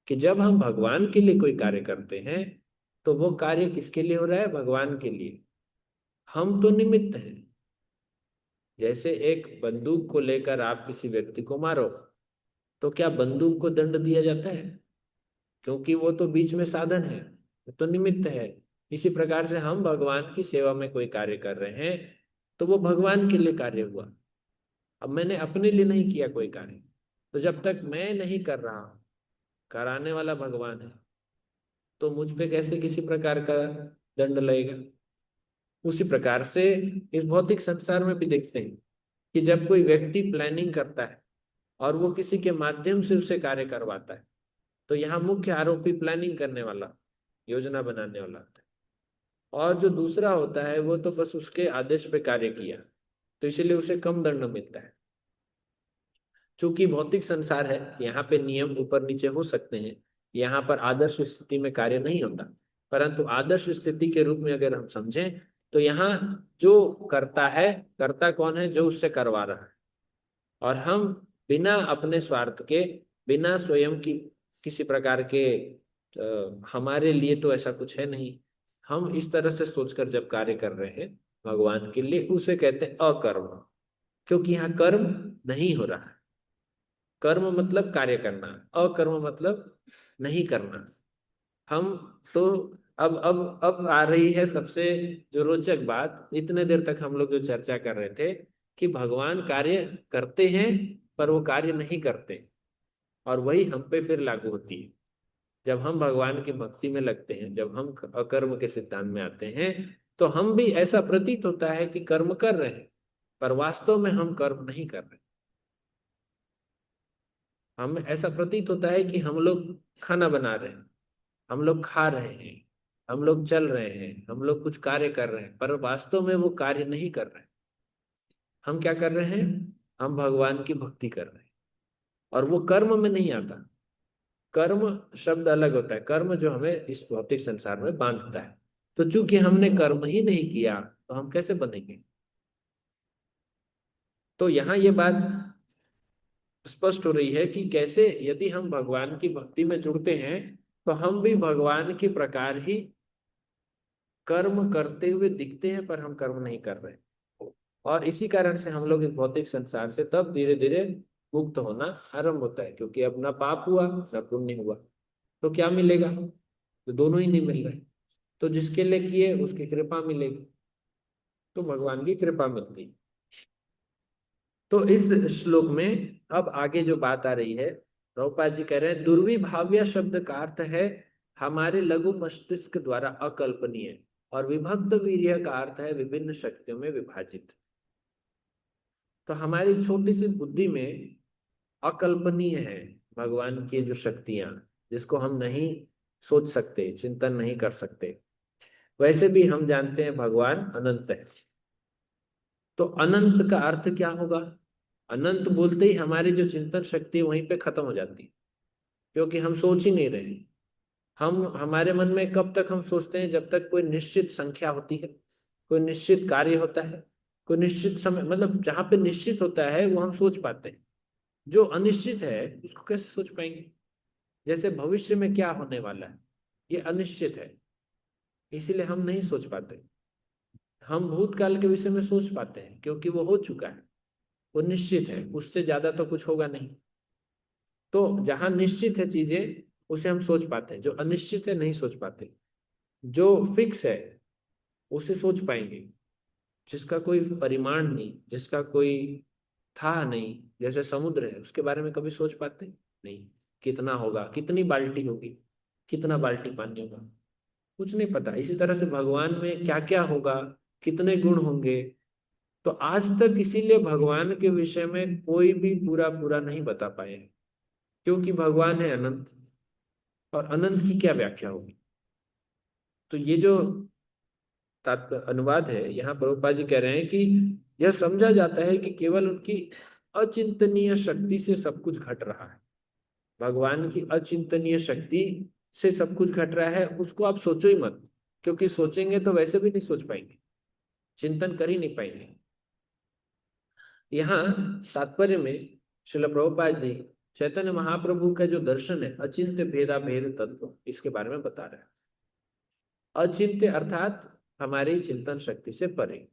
कि जब हम भगवान के लिए कोई कार्य करते हैं, तो वो कार्य किसके लिए हो रहा है? भगवान के लिए। हम तो निमित्त हैं। जैसे एक बंदूक को लेकर आप किसी व्यक्ति को मारो, तो क्या बंदूक को दंड दिया जाता है? क्योंकि वो तो बीच में साधन है। तो निमित्त है। इसी प्रकार से हम भगवान की सेवा में कोई कार्य कर रहे हैं तो वो भगवान के लिए कार्य हुआ। अब मैंने अपने लिए नहीं किया कोई कार्य, तो जब तक मैं नहीं कर रहा हूं, कराने वाला भगवान है, तो मुझ पे कैसे किसी प्रकार का दंड लगेगा। उसी प्रकार से इस भौतिक संसार में भी देखते हैं कि जब कोई व्यक्ति प्लानिंग करता है और वो किसी के माध्यम से उसे कार्य करवाता है, तो यहाँ मुख्य आरोपी प्लानिंग करने वाला, योजना बनाने वाला होता है, और जो दूसरा होता है वो तो बस उसके आदेश पे कार्य किया, तो इसीलिए उसे कम दंड मिलता है। चूंकि भौतिक संसार है, यहाँ पे नियम ऊपर नीचे हो सकते हैं, यहाँ पर आदर्श स्थिति में कार्य नहीं होता, परंतु आदर्श स्थिति के रूप में अगर हम समझें तो यहाँ जो करता है, करता कौन है, जो उससे करवा रहा है। और हम बिना अपने स्वार्थ के, बिना स्वयं की किसी प्रकार के हमारे लिए तो ऐसा कुछ है नहीं, हम इस तरह से सोचकर जब कार्य कर रहे हैं भगवान के लिए, उसे कहते हैं अकर्म। क्योंकि यहाँ कर्म नहीं हो रहा है। कर्म मतलब कार्य करना, अकर्म मतलब नहीं करना। हम तो अब आ रही है सबसे जो रोचक बात, इतने देर तक हम लोग जो चर्चा कर रहे थे कि भगवान कार्य करते हैं पर वो कार्य नहीं करते, और वही हम पे फिर लागू होती है। जब हम भगवान की भक्ति में लगते हैं, जब हम अकर्म के सिद्धांत में आते हैं, तो हम भी ऐसा प्रतीत होता है कि कर्म कर रहे हैं, पर वास्तव में हम कर्म नहीं कर रहे। हम ऐसा प्रतीत होता है कि हम लोग खाना बना रहे हैं, हम लोग खा रहे हैं, हम लोग चल रहे हैं, हम लोग कुछ कार्य कर रहे हैं, पर वास्तव में वो कार्य नहीं कर रहे हैं। हम क्या कर रहे हैं, हम भगवान की भक्ति कर रहे हैं, और वो कर्म में नहीं आता। कर्म शब्द अलग होता है, कर्म जो हमें इस भौतिक संसार में बांधता है। तो चूंकि हमने कर्म ही नहीं किया तो हम कैसे बनेंगे। तो यहाँ ये बात स्पष्ट हो रही है कि कैसे यदि हम भगवान की भक्ति में जुड़ते हैं तो हम भी भगवान के प्रकार ही कर्म करते हुए दिखते हैं, पर हम कर्म नहीं कर रहे। और इसी कारण से हम लोग इस भौतिक संसार से तब धीरे धीरे मुक्त होना आरंभ होता है, क्योंकि अब ना पाप हुआ ना पुण्य हुआ, तो क्या मिलेगा, तो दोनों ही नहीं मिल रहे। तो जिसके लिए किए उसकी कृपा मिलेगी, तो भगवान की कृपा मिलती है। तो इस श्लोक में अब आगे जो बात आ रही है, प्रभुपाद जी कह रहे हैं दुर्विभाव्य शब्द का अर्थ है हमारे लघु मस्तिष्क द्वारा अकल्पनीय, और विभक्त वीर्य का अर्थ है विभिन्न शक्तियों में विभाजित। तो हमारी छोटी सी बुद्धि में अकल्पनीय है भगवान की जो शक्तियां, जिसको हम नहीं सोच सकते, चिंतन नहीं कर सकते। वैसे भी हम जानते हैं भगवान अनंत है। तो अनंत का अर्थ क्या होगा। अनंत बोलते ही हमारी जो चिंतन शक्ति है वहीं पे खत्म हो जाती है, क्योंकि हम सोच ही नहीं रहे। हम हमारे मन में कब तक हम सोचते हैं, जब तक कोई निश्चित संख्या होती है, कोई निश्चित कार्य होता है, कोई निश्चित समय, मतलब जहां पे निश्चित होता है वो हम सोच पाते हैं। जो अनिश्चित है उसको कैसे सोच पाएंगे। जैसे भविष्य में क्या होने वाला है ये अनिश्चित है, इसीलिए हम नहीं सोच पाते। हम भूतकाल के विषय में सोच पाते हैं क्योंकि वो हो चुका है, वो निश्चित है, उससे ज्यादा तो कुछ होगा नहीं। तो जहां निश्चित है चीजें उसे हम सोच पाते हैं, जो अनिश्चित है नहीं सोच पाते। जो फिक्स है उसे सोच पाएंगे, जिसका कोई परिमाण नहीं, जिसका कोई था नहीं, जैसे समुद्र है उसके बारे में कभी सोच पाते नहीं। कितना होगा, कितनी बाल्टी होगी, कितना बाल्टी पानी होगा, कुछ नहीं पता। इसी तरह से भगवान में क्या क्या होगा, कितने गुण होंगे, तो आज तक इसीलिए भगवान के विषय में कोई भी पूरा पूरा नहीं बता पाए हैं, क्योंकि भगवान है अनंत, और अनंत की क्या व्याख्या होगी। तो ये जो तात्पर्य अनुवाद है, यहाँ प्रभुपाद जी कह रहे हैं कि यह समझा जाता है कि केवल उनकी अचिंतनीय शक्ति से सब कुछ घट रहा है। भगवान की अचिंतनीय शक्ति से सब कुछ घट रहा है, उसको आप सोचो ही मत, क्योंकि सोचेंगे तो वैसे भी नहीं सोच पाएंगे, चिंतन कर ही नहीं पाएंगे। यहाँ तात्पर्य में श्रील प्रभुपाद जी चैतन्य महाप्रभु का जो दर्शन है अचिंत्य भेदा भेद तत्व, इसके बारे में बता रहे हैं। अचिंत्य अर्थात हमारी चिंतन शक्ति से परे,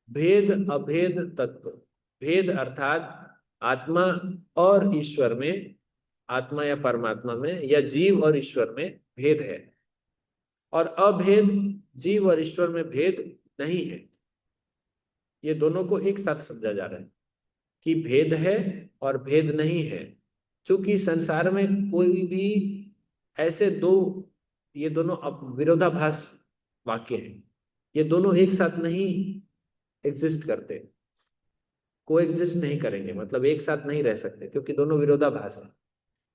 भेद अभेद तत्व, भेद अर्थात आत्मा और ईश्वर में आत्मा या परमात्मा में या जीव और ईश्वर में भेद है, और अभेद जीव और ईश्वर में भेद नहीं है। ये दोनों को एक साथ समझा जा रहा है कि भेद है और भेद नहीं है। क्योंकि संसार में कोई भी ऐसे दो, ये दोनों विरोधाभास वाक्य हैं, ये दोनों एक साथ नहीं एग्जिस्ट करते, को एग्जिस्ट नहीं करेंगे, मतलब एक साथ नहीं रह सकते, क्योंकि दोनों विरोधाभास है।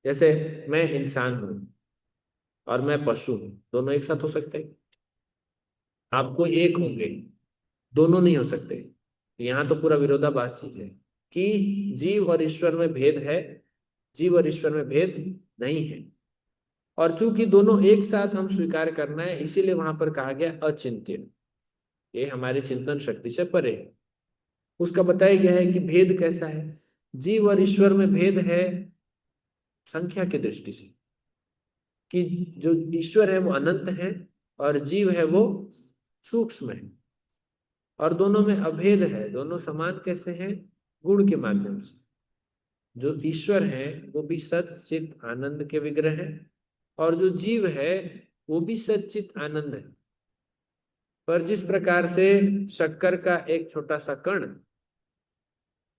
जैसे मैं इंसान हूं और मैं पशु हूं, दोनों एक साथ हो सकते हैं? आपको एक होंगे, दोनों नहीं हो सकते। यहाँ तो पूरा विरोधाभास चीज है कि जीव और ईश्वर में भेद है, जीव और ईश्वर में भेद नहीं है। और चूंकि दोनों एक साथ हम स्वीकार करना है, इसीलिए वहां पर कहा गया अचिंत्य, ये हमारी चिंतन शक्ति से परे है। उसका बताया गया है कि भेद कैसा है। जीव और ईश्वर में भेद है संख्या की दृष्टि से, कि जो ईश्वर है वो अनंत है और जीव है वो सूक्ष्म है, और दोनों में अभेद है। दोनों समान कैसे हैं? गुण के माध्यम से। जो ईश्वर है वो भी सच्चित आनंद के विग्रह है, और जो जीव है वो भी सच्चित आनंद है। पर जिस प्रकार से शक्कर का एक छोटा सा कण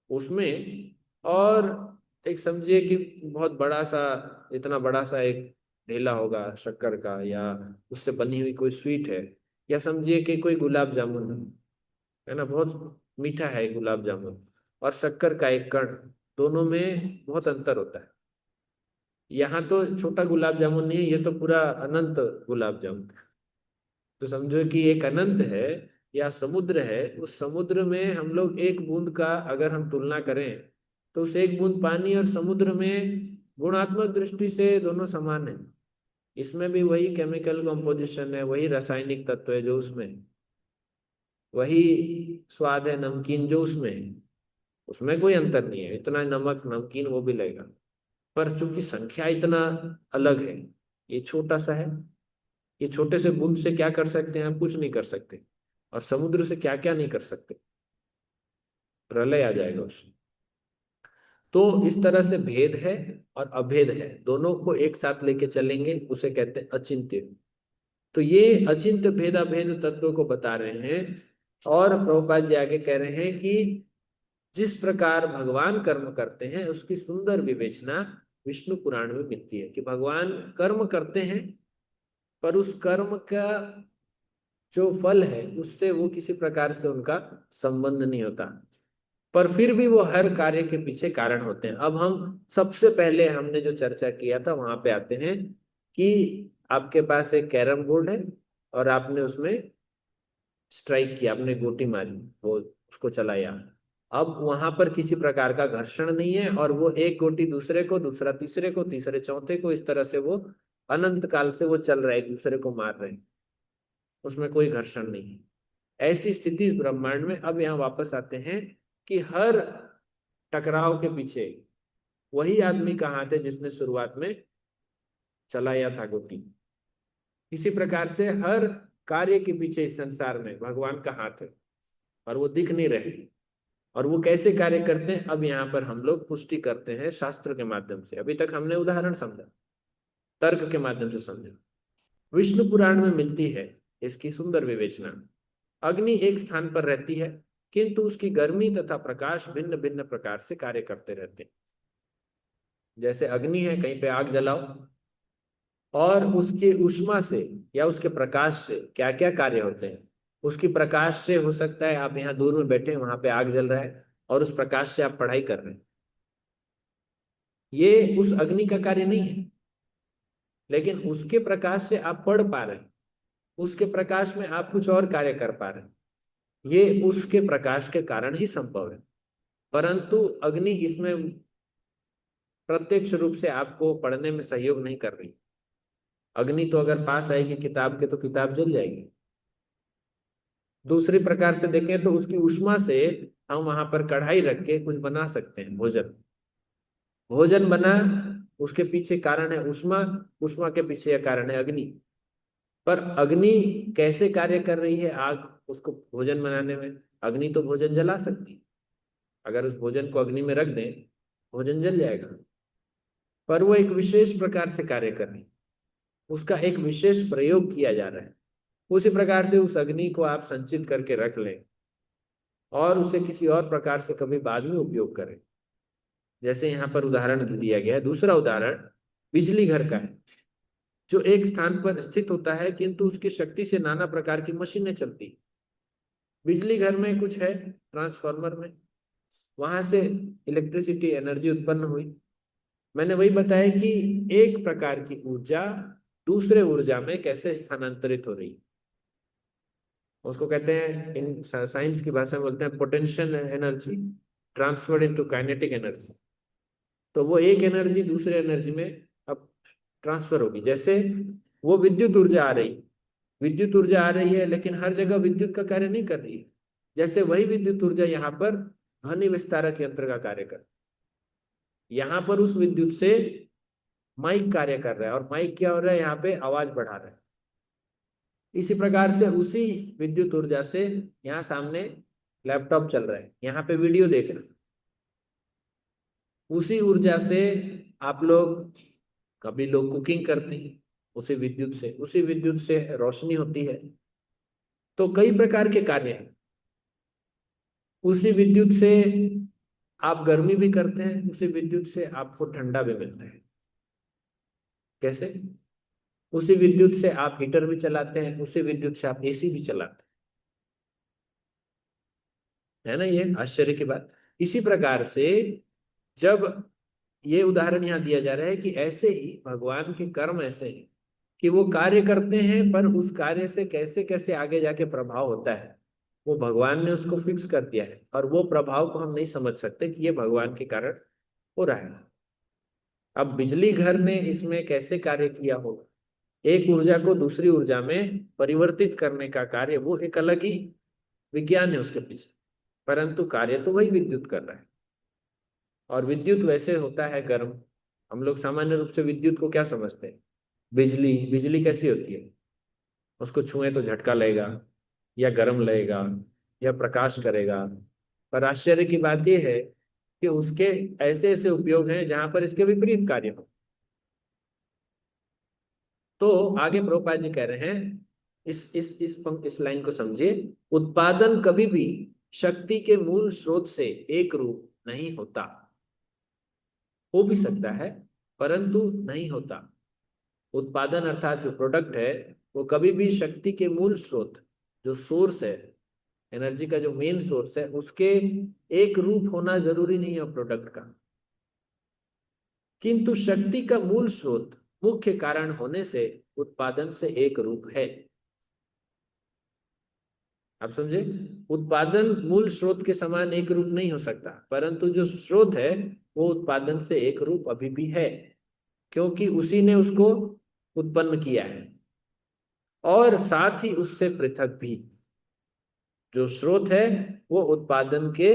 उसमें, और एक समझिए कि बहुत बड़ा सा, इतना बड़ा सा एक ढेला होगा शक्कर का, या उससे बनी हुई कोई स्वीट है, या समझिए कि कोई गुलाब जामुन है ना, बहुत मीठा है गुलाब जामुन, और शक्कर का एक कण, दोनों में बहुत अंतर होता है। यहाँ तो छोटा गुलाब जामुन नहीं है, ये तो पूरा अनंत गुलाब जामुन। तो समझो कि एक अनंत है या समुद्र है, उस समुद्र में हम लोग एक बूंद का अगर हम तुलना करें, तो उस एक बूंद पानी और समुद्र में गुणात्मक दृष्टि से दोनों समान है। इसमें भी वही केमिकल कंपोजिशन है, वही रासायनिक तत्व है जो उसमें है, वही स्वाद है नमकीन जो उसमें है, उसमें कोई अंतर नहीं है। इतना नमक नमकीन वो भी लगेगा, पर चूंकि संख्या इतना अलग है, ये छोटा सा है, ये छोटे से बूंद से क्या कर सकते हैं हम? कुछ नहीं कर सकते। और समुद्र से क्या क्या नहीं कर सकते, प्रलय आ जाएगा उससे। तो इस तरह से भेद है और अभेद है, दोनों को एक साथ लेके चलेंगे, उसे कहते हैं अचिंत्य। तो ये अचिंत्य भेद अभेद तत्व को बता रहे हैं। और प्रभुपाद जी आगे कह रहे हैं कि जिस प्रकार भगवान कर्म करते हैं उसकी सुंदर विवेचना विष्णु पुराण में मिलती है, कि भगवान कर्म करते हैं, पर उस कर्म का जो फल है उससे वो किसी प्रकार से उनका संबंध नहीं होता, पर फिर भी वो हर कार्य के पीछे कारण होते हैं। अब हम सबसे पहले हमने जो चर्चा किया था वहां पे आते हैं कि आपके पास एक कैरम बोर्ड है और आपने उसमें स्ट्राइक किया, आपने गोटी मारी, वो उसको चलाया। अब वहां पर किसी प्रकार का घर्षण नहीं है, और वो एक गोटी दूसरे को, दूसरा तीसरे को, तीसरे चौथे को, इस तरह से वो अनंत काल से वो चल रहा है, एक दूसरे को मार रहे हैं, उसमें कोई घर्षण नहीं है। ऐसी स्थिति इस ब्रह्मांड में। अब यहाँ वापस आते हैं कि हर टकराव के पीछे वही आदमी का हाथ है जिसने शुरुआत में चलाया था गोटी। इसी प्रकार से हर कार्य के पीछे इस संसार में भगवान का हाथ है, और वो दिख नहीं रहे। और वो कैसे कार्य करते हैं, अब यहाँ पर हम लोग पुष्टि करते हैं शास्त्र के माध्यम से। अभी तक हमने उदाहरण समझा, तर्क के माध्यम से समझा। विष्णु पुराण में मिलती है इसकी सुंदर विवेचना। अग्नि एक स्थान पर रहती है, किंतु उसकी गर्मी तथा प्रकाश भिन्न भिन्न प्रकार से कार्य करते रहते हैं। जैसे अग्नि है, कहीं पे आग जलाओ, और उसकी ऊष्मा से या उसके प्रकाश से क्या क्या कार्य होते हैं। उसकी प्रकाश से हो सकता है आप यहाँ दूर में बैठे हैं, वहां पे आग जल रहा है, और उस प्रकाश से आप पढ़ाई कर रहे हैं, ये उस अग्नि का कार्य नहीं है। लेकिन उसके प्रकाश से आप पढ़ पा रहे हैं, उसके प्रकाश में आप कुछ और कार्य कर पा रहे हैं, ये उसके प्रकाश के कारण ही संभव है। परंतु अग्नि इसमें प्रत्यक्ष रूप से आपको पढ़ने में सहयोग नहीं कर रही। अग्नि तो अगर पास आएगी किताब के तो किताब जल जाएगी। दूसरी प्रकार से देखें तो उसकी ऊष्मा से हम वहां पर कढ़ाई रख के कुछ बना सकते हैं, भोजन। भोजन बना, उसके पीछे कारण है ऊष्मा, ऊष्मा के पीछे कारण है अग्नि। पर अग्नि कैसे कार्य कर रही है आग उसको भोजन बनाने में? अग्नि तो भोजन जला सकती है, अगर उस भोजन को अग्नि में रख दें भोजन जल जाएगा। पर वो एक विशेष प्रकार से कार्य कर रही है, उसका एक विशेष प्रयोग किया जा रहा है। उसी प्रकार से उस अग्नि को आप संचित करके रख लें और उसे किसी और प्रकार से कभी बाद में उपयोग करें। जैसे यहाँ पर उदाहरण दिया गया है, दूसरा उदाहरण बिजली घर का है, जो एक स्थान पर स्थित होता है किंतु उसकी शक्ति से नाना प्रकार की मशीनें चलती हैं। बिजली घर में कुछ है, ट्रांसफार्मर में, वहां से इलेक्ट्रिसिटी एनर्जी उत्पन्न हुई। मैंने वही बताया कि एक प्रकार की ऊर्जा दूसरे ऊर्जा में कैसे स्थानांतरित हो रही है, उसको कहते हैं, इन साइंस की भाषा में बोलते हैं potential energy transferred into kinetic energy. तो वो एक एनर्जी दूसरे एनर्जी में अब ट्रांसफर होगी। जैसे वो विद्युत ऊर्जा आ रही, विद्युत ऊर्जा आ रही है लेकिन हर जगह विद्युत का कार्य नहीं कर रही है। जैसे वही विद्युत ऊर्जा यहाँ पर ध्वनि विस्तारक यंत्र का कार्य कर, यहाँ पर उस विद्युत से माइक कार्य कर रहा है, और माइक क्या हो रहा है, यहाँ पे आवाज बढ़ा रहा है। इसी प्रकार से उसी विद्युत ऊर्जा से यहाँ सामने लैपटॉप चल रहा है, यहाँ पे वीडियो देख रहे हैं। उसी ऊर्जा से आप लोग, कभी लोग कुकिंग करते हैं उसी विद्युत से, उसी विद्युत से रोशनी होती है। तो कई प्रकार के कार्य हैं। उसी विद्युत से आप गर्मी भी करते हैं, उसी विद्युत से आपको ठंडा भी मिलता है। कैसे? उसी विद्युत से आप हीटर भी चलाते हैं, उसी विद्युत से आप एसी भी चलाते हैं, है ना? ये आश्चर्य की बात। इसी प्रकार से जब ये उदाहरण यहाँ दिया जा रहा है कि ऐसे ही भगवान के कर्म ऐसे हैं कि वो कार्य करते हैं, पर उस कार्य से कैसे कैसे आगे जाके प्रभाव होता है वो भगवान ने उसको फिक्स कर दिया है, और वो प्रभाव को हम नहीं समझ सकते कि ये भगवान के कारण हो रहा है। अब बिजली घर ने इसमें कैसे कार्य किया होगा, एक ऊर्जा को दूसरी ऊर्जा में परिवर्तित करने का कार्य, वो एक अलग ही विज्ञान है उसके पीछे, परंतु कार्य तो वही विद्युत कर रहा है। और विद्युत वैसे होता है गर्म। हम लोग सामान्य रूप से विद्युत को क्या समझते हैं? बिजली, बिजली कैसी होती है? उसको छुए तो झटका लगेगा, या गर्म लगेगा, या प्रकाश करेगा। पर आश्चर्य की बात यह है कि उसके ऐसे ऐसे उपयोग हैं जहां पर इसके विपरीत कार्य हो। तो आगे प्रभुपाद जी कह रहे हैं, इस लाइन को समझिए। उत्पादन कभी भी शक्ति के मूल स्रोत से एक रूप नहीं होता। हो भी सकता है परंतु नहीं होता। उत्पादन अर्थात जो प्रोडक्ट है वो कभी भी शक्ति के मूल स्रोत, जो सोर्स है, एनर्जी का जो मेन सोर्स है, उसके एक रूप होना जरूरी नहीं है प्रोडक्ट का। किंतु शक्ति का मूल स्रोत मुख्य कारण होने से उत्पादन से एक रूप है। आप समझे? उत्पादन मूल स्रोत के समान एक रूप नहीं हो सकता, परंतु जो स्रोत है वो उत्पादन से एक रूप अभी भी है, क्योंकि उसी ने उसको उत्पन्न किया है। और साथ ही उससे पृथक भी जो स्रोत है वो उत्पादन के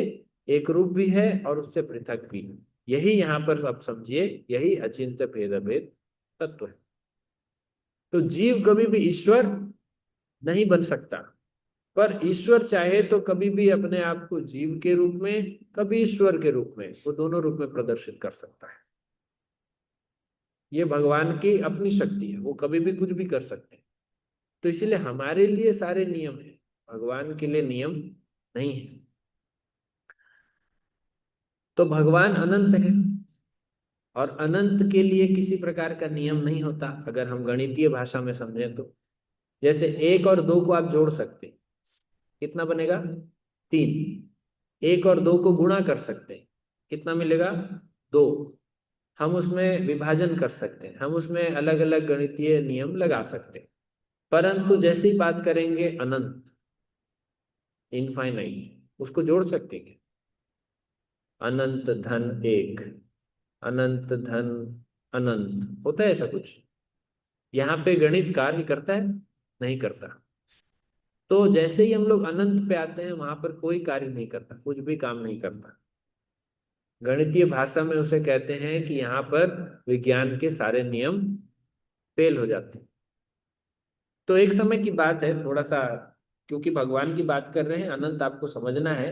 एक रूप भी है और उससे पृथक भी। यही यहाँ पर आप समझिए, यही अचिंत्य भेद अभेद तत्व है। तो जीव कभी भी ईश्वर नहीं बन सकता, पर ईश्वर चाहे तो कभी भी अपने आप को जीव के रूप में, कभी ईश्वर के रूप में, वो दोनों रूप में प्रदर्शित कर सकता है। ये भगवान की अपनी शक्ति है, वो कभी भी कुछ भी कर सकते हैं। तो इसीलिए हमारे लिए सारे नियम है, भगवान के लिए नियम नहीं है। तो भगवान अनंत है और अनंत के लिए किसी प्रकार का नियम नहीं होता। अगर हम गणितीय भाषा में समझें तो जैसे 1 और 2 को आप जोड़ सकते हैं, कितना बनेगा? 3। 1 और 2 को गुणा कर सकते हैं, कितना मिलेगा? 2। हम उसमें विभाजन कर सकते हैं, हम उसमें अलग अलग गणितीय नियम लगा सकते हैं। परंतु जैसे ही बात करेंगे अनंत, इनफाइनाइट, उसको जोड़ सकते हैं? अनंत धन 1, अनंत धन अनंत, होता है ऐसा कुछ? यहाँ पे गणित कार्य करता है? नहीं करता। तो जैसे ही हम लोग अनंत पे आते हैं वहां पर कोई कार्य नहीं करता, कुछ भी काम नहीं करता। गणितीय भाषा में उसे कहते हैं कि यहाँ पर विज्ञान के सारे नियम फेल हो जाते हैं। तो एक समय की बात है, थोड़ा सा, क्योंकि भगवान की बात कर रहे हैं, अनंत आपको समझना है।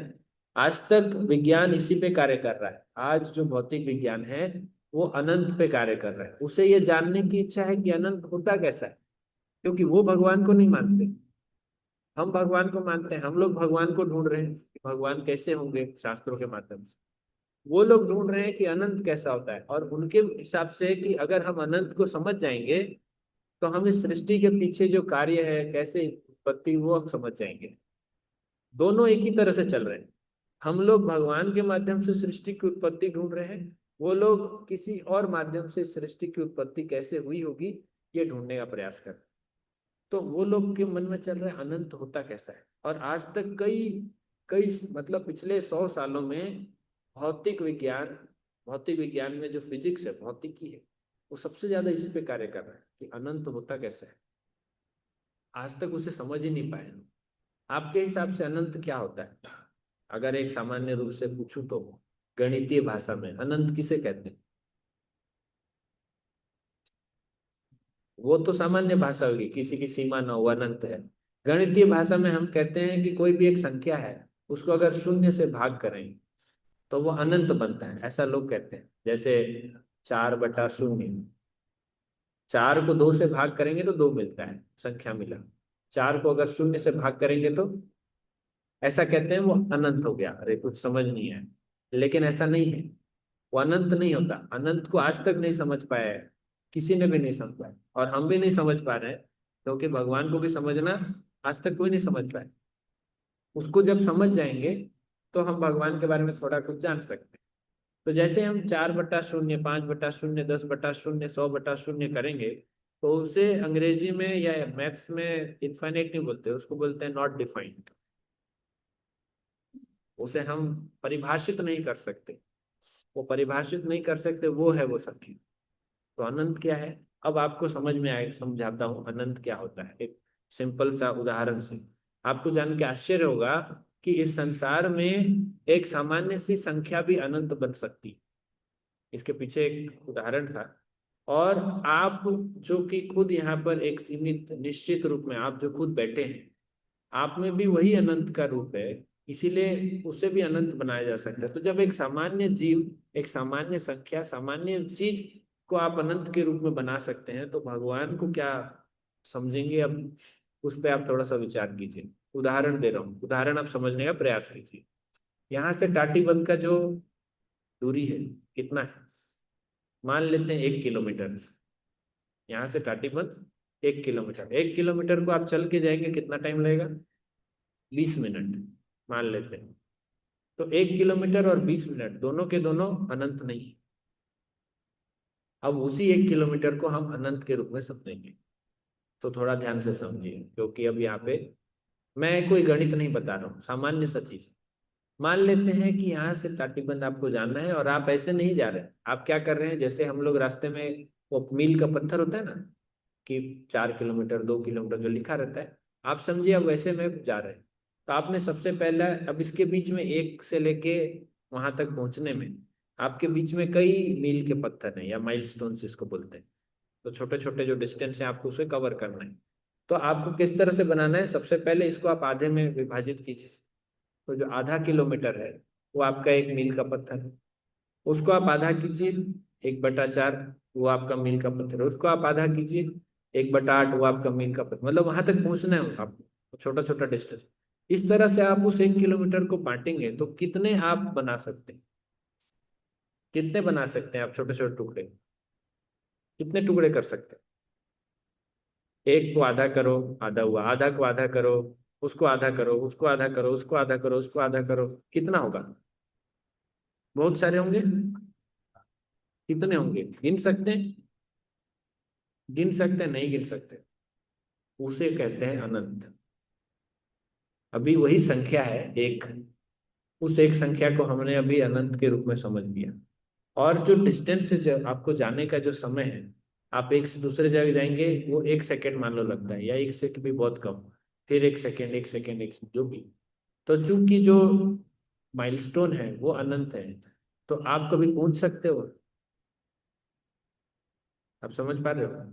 आज तक विज्ञान इसी पे कार्य कर रहा है। आज जो भौतिक विज्ञान है वो अनंत पे कार्य कर रहा है। उसे ये जानने की इच्छा है कि अनंत होता कैसा है, क्योंकि वो भगवान को नहीं मानते। हम भगवान को मानते हैं, हम लोग भगवान को ढूंढ रहे हैं कि भगवान कैसे होंगे शास्त्रों के माध्यम से। वो लोग ढूंढ रहे हैं कि अनंत कैसा होता है, और उनके हिसाब से कि अगर हम अनंत को समझ जाएंगे तो हम इस सृष्टि के पीछे जो कार्य है, कैसे उत्पत्ति, वो हम समझ जाएंगे। दोनों एक ही तरह से चल रहे हैं। हम लोग भगवान के माध्यम से सृष्टि की उत्पत्ति ढूंढ रहे हैं, वो लोग किसी और माध्यम से सृष्टि की उत्पत्ति कैसे हुई होगी ये ढूंढने का प्रयास कर रहे हैं। तो वो लोग के मन में चल रहा है अनंत होता कैसा है। और आज तक कई कई मतलब पिछले 100 सालों में भौतिक विज्ञान में जो फिजिक्स है, भौतिकी है, वो सबसे ज्यादा इस पे कार्य कर रहा है कि अनंत होता कैसा है। आज तक उसे समझ ही नहीं पाए। आपके हिसाब से अनंत क्या होता है? अगर एक सामान्य रूप से पूछूं तो गणितीय भाषा में अनंत किसे कहते हैं? वो तो सामान्य भाषा होगी, किसी की सीमा न हो, अनंत है। गणितीय भाषा में हम कहते हैं कि कोई भी एक संख्या है, उसको अगर शून्य से भाग करें तो वो अनंत बनता है, ऐसा लोग कहते हैं। जैसे 4/0, 4 को 2 से भाग करेंगे तो 2 मिलता है, संख्या मिला। 4 को अगर शून्य से भाग करेंगे तो ऐसा कहते हैं वो अनंत हो गया। अरे कुछ समझ नहीं है, लेकिन ऐसा नहीं है। वो अनंत नहीं होता। अनंत को आज तक नहीं समझ पाया है, किसी ने भी नहीं समझ पाया, और हम भी नहीं समझ पा रहे हैं, क्योंकि भगवान को भी समझना आज तक कोई नहीं समझ पाया। उसको जब समझ जाएंगे तो हम भगवान के बारे में थोड़ा कुछ जान सकते हैं। तो जैसे हम 4/0, 5/0, 10/0, 100/0 करेंगे, तो उसे अंग्रेजी में या मैथ्स में इनफाइनाइट नहीं बोलते, उसको बोलते हैं नॉट डिफाइंड। उसे हम परिभाषित नहीं कर सकते। वो परिभाषित नहीं कर सकते, वो है वो संख्या। तो अनंत क्या है? अब आपको समझ में आए, समझाता हूँ अनंत क्या होता है एक सिंपल सा उदाहरण से। आपको जान के आश्चर्य होगा कि इस संसार में एक सामान्य सी संख्या भी अनंत बन सकती है। इसके पीछे एक उदाहरण था। और आप जो कि खुद यहाँ पर एक सीमित निश्चित रूप में आप जो खुद बैठे हैं, आप में भी वही अनंत का रूप है, इसीलिए उसे भी अनंत बनाया जा सकता है। तो जब एक सामान्य जीव, एक सामान्य संख्या, सामान्य चीज को आप अनंत के रूप में बना सकते हैं, तो भगवान को क्या समझेंगे? अब उस पर आप थोड़ा सा विचार कीजिए। उदाहरण दे रहा हूँ, उदाहरण आप समझने का प्रयास कीजिए। यहाँ से टाटीबंध का जो दूरी है कितना है? मान लेते हैं 1 किलोमीटर। यहाँ से टाटीबंध 1 किलोमीटर, 1 किलोमीटर को आप चल के जाएंगे, कितना टाइम लगेगा? 20 मिनट मान लेते हैं। तो 1 किलोमीटर और 20 मिनट दोनों के दोनों अनंत नहीं है। अब उसी 1 किलोमीटर को हम अनंत के रूप में समझेंगे। तो थोड़ा ध्यान से समझिए, क्योंकि अब यहाँ पे मैं कोई गणित नहीं बता रहा हूँ, सामान्य सा चीज। मान लेते हैं कि यहाँ से टाटीबंध आपको जाना है, और आप ऐसे नहीं जा रहे हैं। आप क्या कर रहे हैं, जैसे हम लोग रास्ते में वो मील का पत्थर होता है ना, कि 4 किलोमीटर, 2 किलोमीटर जो लिखा रहता है, आप समझिए अब वैसे में जा रहे हैं। तो आपने सबसे पहला, अब इसके बीच में एक से लेके वहां तक पहुंचने में आपके बीच में कई मील के पत्थर हैं, या माइलस्टोन्स जिसको बोलते हैं। तो छोटे छोटे जो डिस्टेंस है आपको उसे कवर करना है। तो आपको किस तरह से बनाना है? सबसे पहले इसको आप आधे में विभाजित कीजिए। तो जो आधा किलोमीटर है वो आपका 1 मील का पत्थर है। उसको आप आधा कीजिए, 1/4 वो आपका मील का पत्थर है। उसको आप आधा कीजिए, 1/8 वो आपका मील का पत्थर। मतलब वहां तक पहुंचना है आपको, छोटा छोटा डिस्टेंस। इस तरह से आप उस 1 किलोमीटर को बांटेंगे तो कितने आप बना सकते हैं? कितने बना सकते हैं आप छोटे छोटे टुकड़े? कितने टुकड़े कर सकते हैं? एक को आधा करो, आधा हुआ। आधा को आधा करो, उसको आधा करो, उसको आधा करो, उसको आधा करो, उसको आधा करो। कितना होगा? बहुत सारे होंगे। कितने होंगे? गिन सकते हैं? गिन सकते हैं? नहीं गिन सकते। उसे कहते हैं अनंत। अभी वही संख्या है एक, उस एक संख्या को हमने अभी अनंत के रूप में समझ लिया। और जो डिस्टेंस है, जो आपको जाने का जो समय है, आप एक से दूसरे जगह जाएंगे, वो 1 सेकेंड मान लो लगता है, या 1 से भी बहुत कम। फिर 1 सेकेंड, 1 सेकेंड, जो भी। तो चूंकि जो माइलस्टोन है वो अनंत है, तो आप कभी पूछ सकते हो? आप समझ पा रहे हो?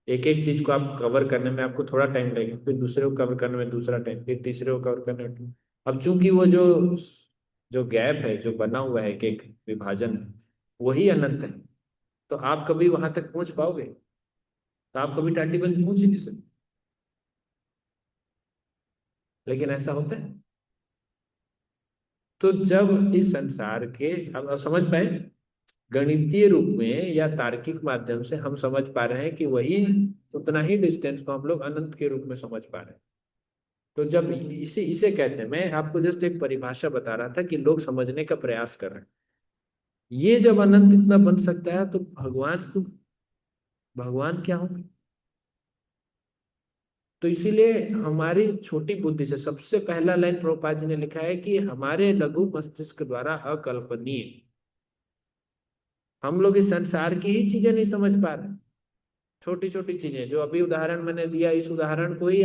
एक एक चीज को आप कवर करने में आपको थोड़ा टाइम लगेगा, फिर दूसरे को कवर करने में दूसरा टाइम, फिर तीसरे को कवर करने में। अब चूंकि वो जो जो गैप है, जो बना हुआ है, एक एक विभाजन है, वही अनंत है। तो आप कभी वहां तक पहुंच पाओगे? तो आप कभी टाटीबंध पहुंच ही नहीं सकते। लेकिन ऐसा होता है। तो जब इस संसार के हम समझ पाए, गणितीय रूप में या तार्किक माध्यम से हम समझ पा रहे हैं कि वही उतना ही डिस्टेंस को हम लोग अनंत के रूप में समझ पा रहे हैं। तो जब इसे इसे कहते हैं, मैं आपको जस्ट एक परिभाषा बता रहा था कि लोग समझने का प्रयास कर रहे हैं। ये जब अनंत इतना बन सकता है तो भगवान क्या होंगे? तो इसीलिए हमारी छोटी बुद्धि से सबसे पहला लाइन प्रभुपाद जी ने लिखा है कि हमारे लघु मस्तिष्क द्वारा अकल्पनीय। हम लोग इस संसार की ही चीजें नहीं समझ पा रहे। छोटी छोटी चीजें जो अभी उदाहरण मैंने दिया, इस उदाहरण को ही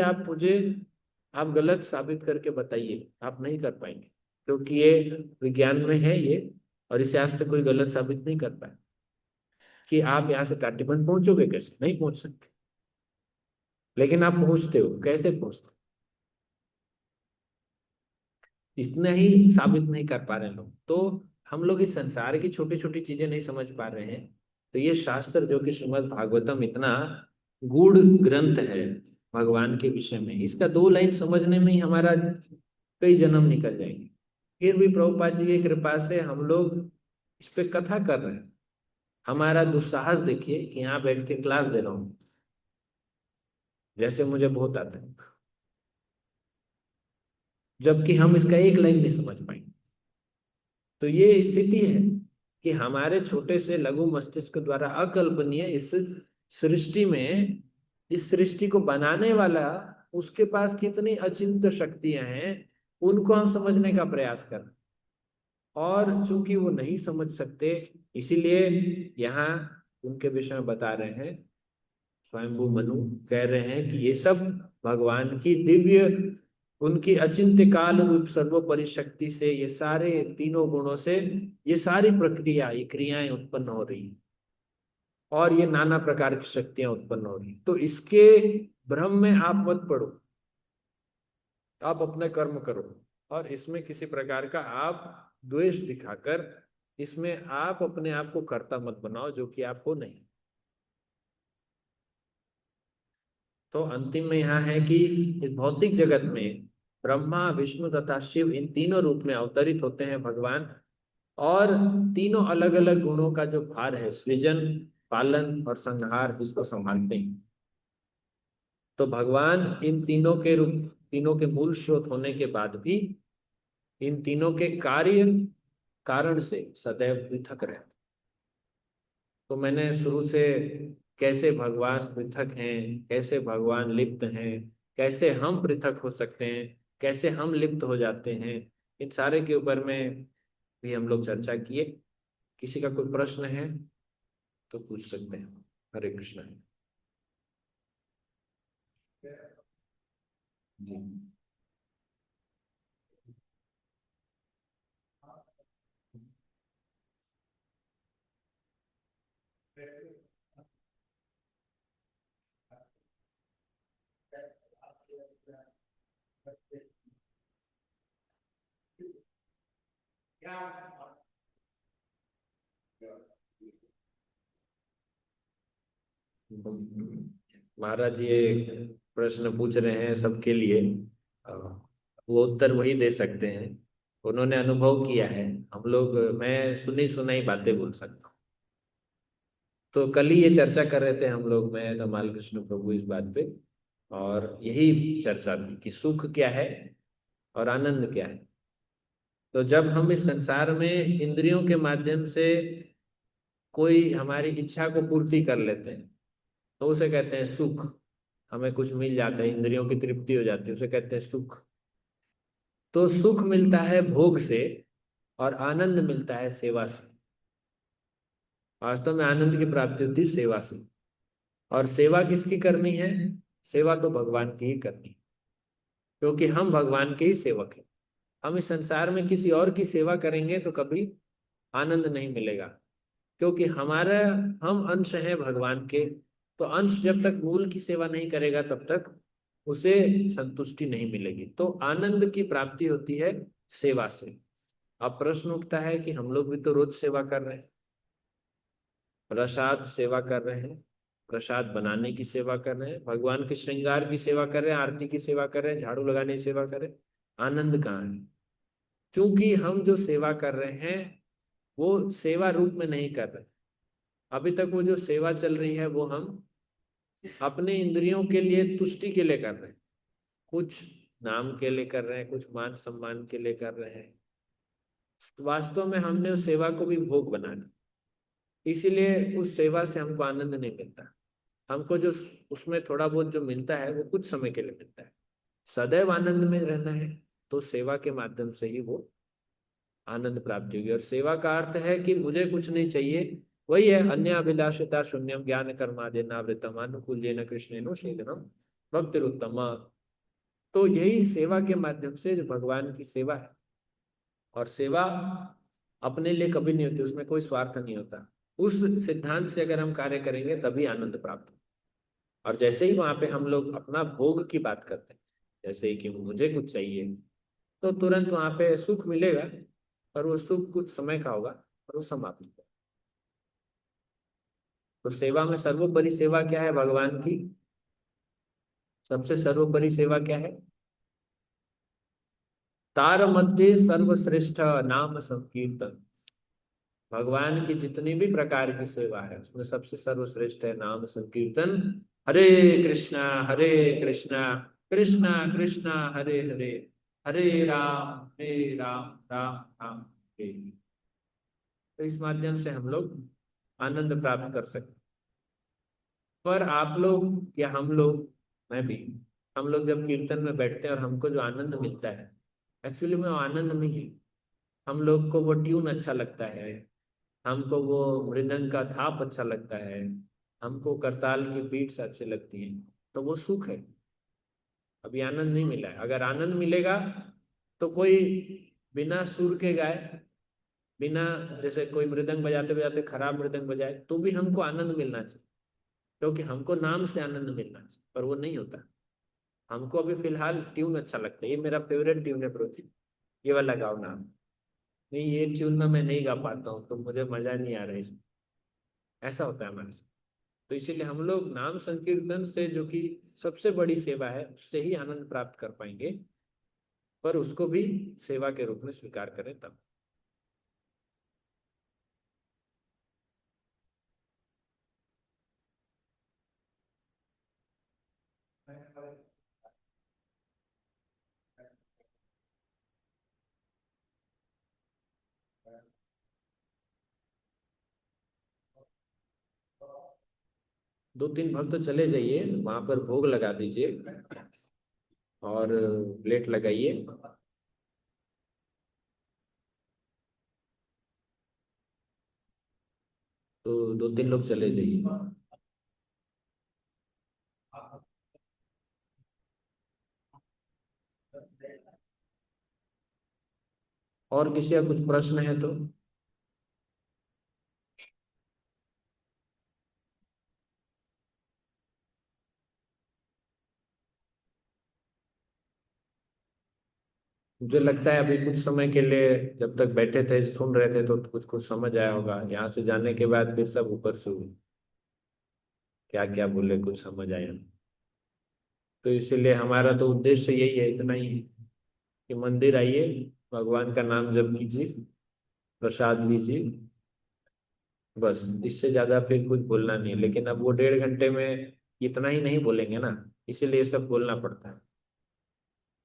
आप गलत साबित करके बताइए, आप नहीं कर पाएंगे, क्योंकि ये विज्ञान में है ये। और इसे आज तक कोई गलत साबित नहीं कर पाया कि आप यहाँ से टाटीबंध पहुंचोगे, कैसे नहीं पहुंच सकते। लेकिन आप पहुंचते हो, कैसे पहुंचते? इतना ही साबित नहीं कर पा रहे लोग। तो हम लोग इस संसार की छोटी छोटी चीजें नहीं समझ पा रहे हैं। तो ये शास्त्र जो कि श्रीमद् भागवतम इतना गूढ़ ग्रंथ है भगवान के विषय में, इसका 2 लाइन समझने में ही हमारा कई जन्म निकल जाएंगे। फिर भी प्रभुपाद जी की कृपा से हम लोग इस पे कथा कर रहे हैं। हमारा दुस्साहस देखिए कि यहाँ बैठ के क्लास दे रहा हूँ, जैसे मुझे बहुत आता है, जबकि हम इसका 1 लाइन नहीं समझ पाएंगे। तो ये स्थिति है कि हमारे छोटे से लघु मस्तिष्क द्वारा अकल्पनीय इस सृष्टि में, इस सृष्टि को बनाने वाला, उसके पास कितनी अचिंत्य शक्तियां हैं, उनको हम समझने का प्रयास कर। और चूंकि वो नहीं समझ सकते, इसीलिए यहाँ उनके विषय में बता रहे हैं। स्वयंभू मनु कह रहे हैं कि ये सब भगवान की दिव्य, उनकी अचिंत्य काल रूप सर्वोपरि शक्ति से, ये सारे तीनों गुणों से ये सारी प्रक्रिया, ये क्रियाएं उत्पन्न हो रही हैं। और ये नाना प्रकार की शक्तियां उत्पन्न हो रही। तो इसके भ्रम में आप मत पड़ो, आप अपने कर्म करो। और इसमें किसी प्रकार का आप द्वेष दिखाकर इसमें आप अपने आप को कर्ता मत बनाओ, जो कि आप हो नहीं। तो अंतिम में यहाँ है कि इस भौतिक जगत में ब्रह्मा विष्णु तथा शिव, इन तीनों रूप में अवतरित होते हैं भगवान। और तीनों अलग अलग गुणों का जो भार है, सृजन, पालन और संहार, इसको संभालते हैं। तो भगवान इन तीनों के रूप, तीनों के मूल स्रोत होने के बाद भी इन तीनों के कार्य कारण से सदैव पृथक रहते। तो मैंने शुरू से कैसे भगवान पृथक हैं, कैसे भगवान लिप्त हैं, कैसे हम पृथक हो सकते हैं, कैसे हम लिप्त हो जाते हैं, इन सारे के ऊपर में भी हम लोग चर्चा किए। किसी का कोई प्रश्न है तो पूछ सकते हैं। हरे कृष्ण जी। महाराज ये प्रश्न पूछ रहे हैं सबके लिए। अ, वो उत्तर वही दे सकते हैं, उन्होंने अनुभव किया है। हम लोग, मैं सुनी सुनाई बातें बोल सकता हूँ। तो कल ही ये चर्चा कर रहे थे हम लोग, मैं धमाल कृष्ण प्रभु, इस बात पे। और यही चर्चा थी कि सुख क्या है और आनंद क्या है। तो जब हम इस संसार में इंद्रियों के माध्यम से कोई हमारी इच्छा को पूर्ति कर लेते हैं, तो उसे कहते हैं सुख। हमें कुछ मिल जाता है, इंद्रियों की तृप्ति हो जाती है, उसे कहते हैं सुख। तो सुख मिलता है भोग से और आनंद मिलता है सेवा से। वास्तव में आनंद की प्राप्ति होती है सेवा से। और सेवा किसकी करनी है? सेवा तो भगवान की ही करनी है, क्योंकि हम भगवान के ही सेवक हैं। हम इस संसार में किसी और की सेवा करेंगे तो कभी आनंद नहीं मिलेगा, क्योंकि हमारा, हम अंश हैं भगवान के। तो अंश जब तक मूल की सेवा नहीं करेगा तब तक उसे संतुष्टि नहीं मिलेगी। तो आनंद की प्राप्ति होती है सेवा से। अब प्रश्न उठता है कि हम लोग भी तो रोज सेवा कर रहे हैं, प्रसाद सेवा कर रहे हैं, प्रसाद बनाने की सेवा कर रहे हैं, भगवान के श्रृंगार की सेवा कर रहे हैं, आरती की सेवा कर रहे हैं, झाड़ू लगाने की सेवा कर रहे हैं, आनंद कहाँ है? क्योंकि हम जो सेवा कर रहे हैं वो सेवा रूप में नहीं कर रहे। अभी तक वो जो सेवा चल रही है वो हम अपने इंद्रियों के लिए, तुष्टि के लिए कर रहे हैं, कुछ नाम के लिए कर रहे हैं, कुछ मान सम्मान के लिए कर रहे हैं। वास्तव में हमने उस सेवा को भी भोग बना दिया, इसीलिए उस सेवा से हमको आनंद नहीं मिलता। हमको जो उसमें थोड़ा बहुत जो मिलता है वो कुछ समय के लिए मिलता है। सदैव आनंद में रहना है तो सेवा के माध्यम से ही वो आनंद प्राप्ति होगी। और सेवा का अर्थ है कि मुझे कुछ नहीं चाहिए, वही है अन्य अभिलाषिता शून्यम ज्ञान कर्मादिनावृतम अनुकूल्येन कृष्णेन शीघ्रम भक्तिरुत्तम। तो यही सेवा के माध्यम से जो भगवान की सेवा है, और सेवा अपने लिए कभी नहीं होती, उसमें कोई स्वार्थ नहीं होता। उस सिद्धांत से अगर हम कार्य करेंगे तभी आनंद प्राप्त हो। और जैसे ही वहां पे हम लोग अपना भोग की बात करते हैं, जैसे ही कि मुझे कुछ चाहिए, तो तुरंत वहां पे सुख मिलेगा, पर वो सुख कुछ समय का होगा और वो समाप्त होगा। तो सेवा में सर्वोपरि सेवा क्या है भगवान की? सबसे सर्वोपरि सेवा क्या है? तार मध्य सर्वश्रेष्ठ नाम संकीर्तन। भगवान की जितनी भी प्रकार की सेवा है उसमें सबसे सर्वश्रेष्ठ है नाम संकीर्तन। हरे कृष्णा हरे कृष्णा कृष्णा कृष्णा हरे हरे, हरे राम राम राम हरे हरे। तो इस माध्यम से हम लोग आनंद प्राप्त कर सकते हैं। पर आप लोग या हम लोग, मैं भी, हम लोग जब कीर्तन में बैठते हैं और हमको जो आनंद मिलता है, एक्चुअली में वो आनंद नहीं है। हम लोग को वो ट्यून अच्छा लगता है, हमको वो मृदंग का थाप अच्छा लगता है, हमको करताल की बीट्स अच्छी लगती हैं, तो वो सुख है। अभी आनंद नहीं मिला है। अगर आनंद मिलेगा तो कोई बिना सुर के गाए, बिना, जैसे कोई मृदंग बजाते बजाते खराब मृदंग बजाए तो भी हमको आनंद मिलना चाहिए, क्योंकि हमको नाम से आनंद मिलना चाहिए, पर वो नहीं होता। हमको अभी फिलहाल ट्यून अच्छा लगता है, ये मेरा फेवरेट ट्यून है प्रोटीन, ये वाला गाओ ना। नहीं, ये ट्यून में मैं नहीं गा पाता हूँ तो मुझे मजा नहीं आ रहा है इसमें। ऐसा होता है हमारे साथ। तो इसीलिए हम लोग नाम संकीर्तन से, जो कि सबसे बड़ी सेवा है, उससे ही आनंद प्राप्त कर पाएंगे। पर उसको भी सेवा के रूप में स्वीकार करें तब। दो तीन भक्त तो चले जाइए, वहां पर भोग लगा दीजिए और प्लेट लगाइए। तो दो तीन लोग चले जाइए। और किसी का कुछ प्रश्न है तो? मुझे लगता है अभी कुछ समय के लिए जब तक बैठे थे सुन रहे थे तो कुछ कुछ समझ आया होगा। यहाँ से जाने के बाद फिर सब ऊपर से हुए, क्या क्या बोले कुछ समझ आया। तो इसीलिए हमारा तो उद्देश्य यही है, इतना ही है कि मंदिर आइए, भगवान का नाम जप कीजिए, प्रसाद लीजिए, बस। इससे ज्यादा फिर कुछ बोलना नहीं है। लेकिन अब वो 1.5 घंटे में इतना ही नहीं बोलेंगे ना, इसीलिए ये सब बोलना पड़ता है।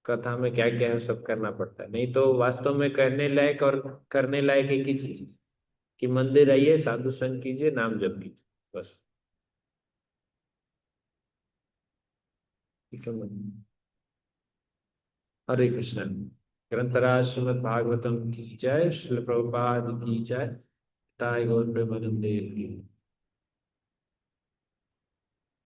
कथा में क्या क्या है सब करना पड़ता है, नहीं तो वास्तव में कहने लायक और करने लायक एक ही चीज है कि मंदिर आइए, साधु संग कीजिए, नाम जप कीजिए, बस। ठीक है मैम। हरे कृष्ण। ग्रंथराज श्रीमद् भागवतम की जय, श्रील प्रभुपाद की जय। ताई गौर प्रेमानंदे की।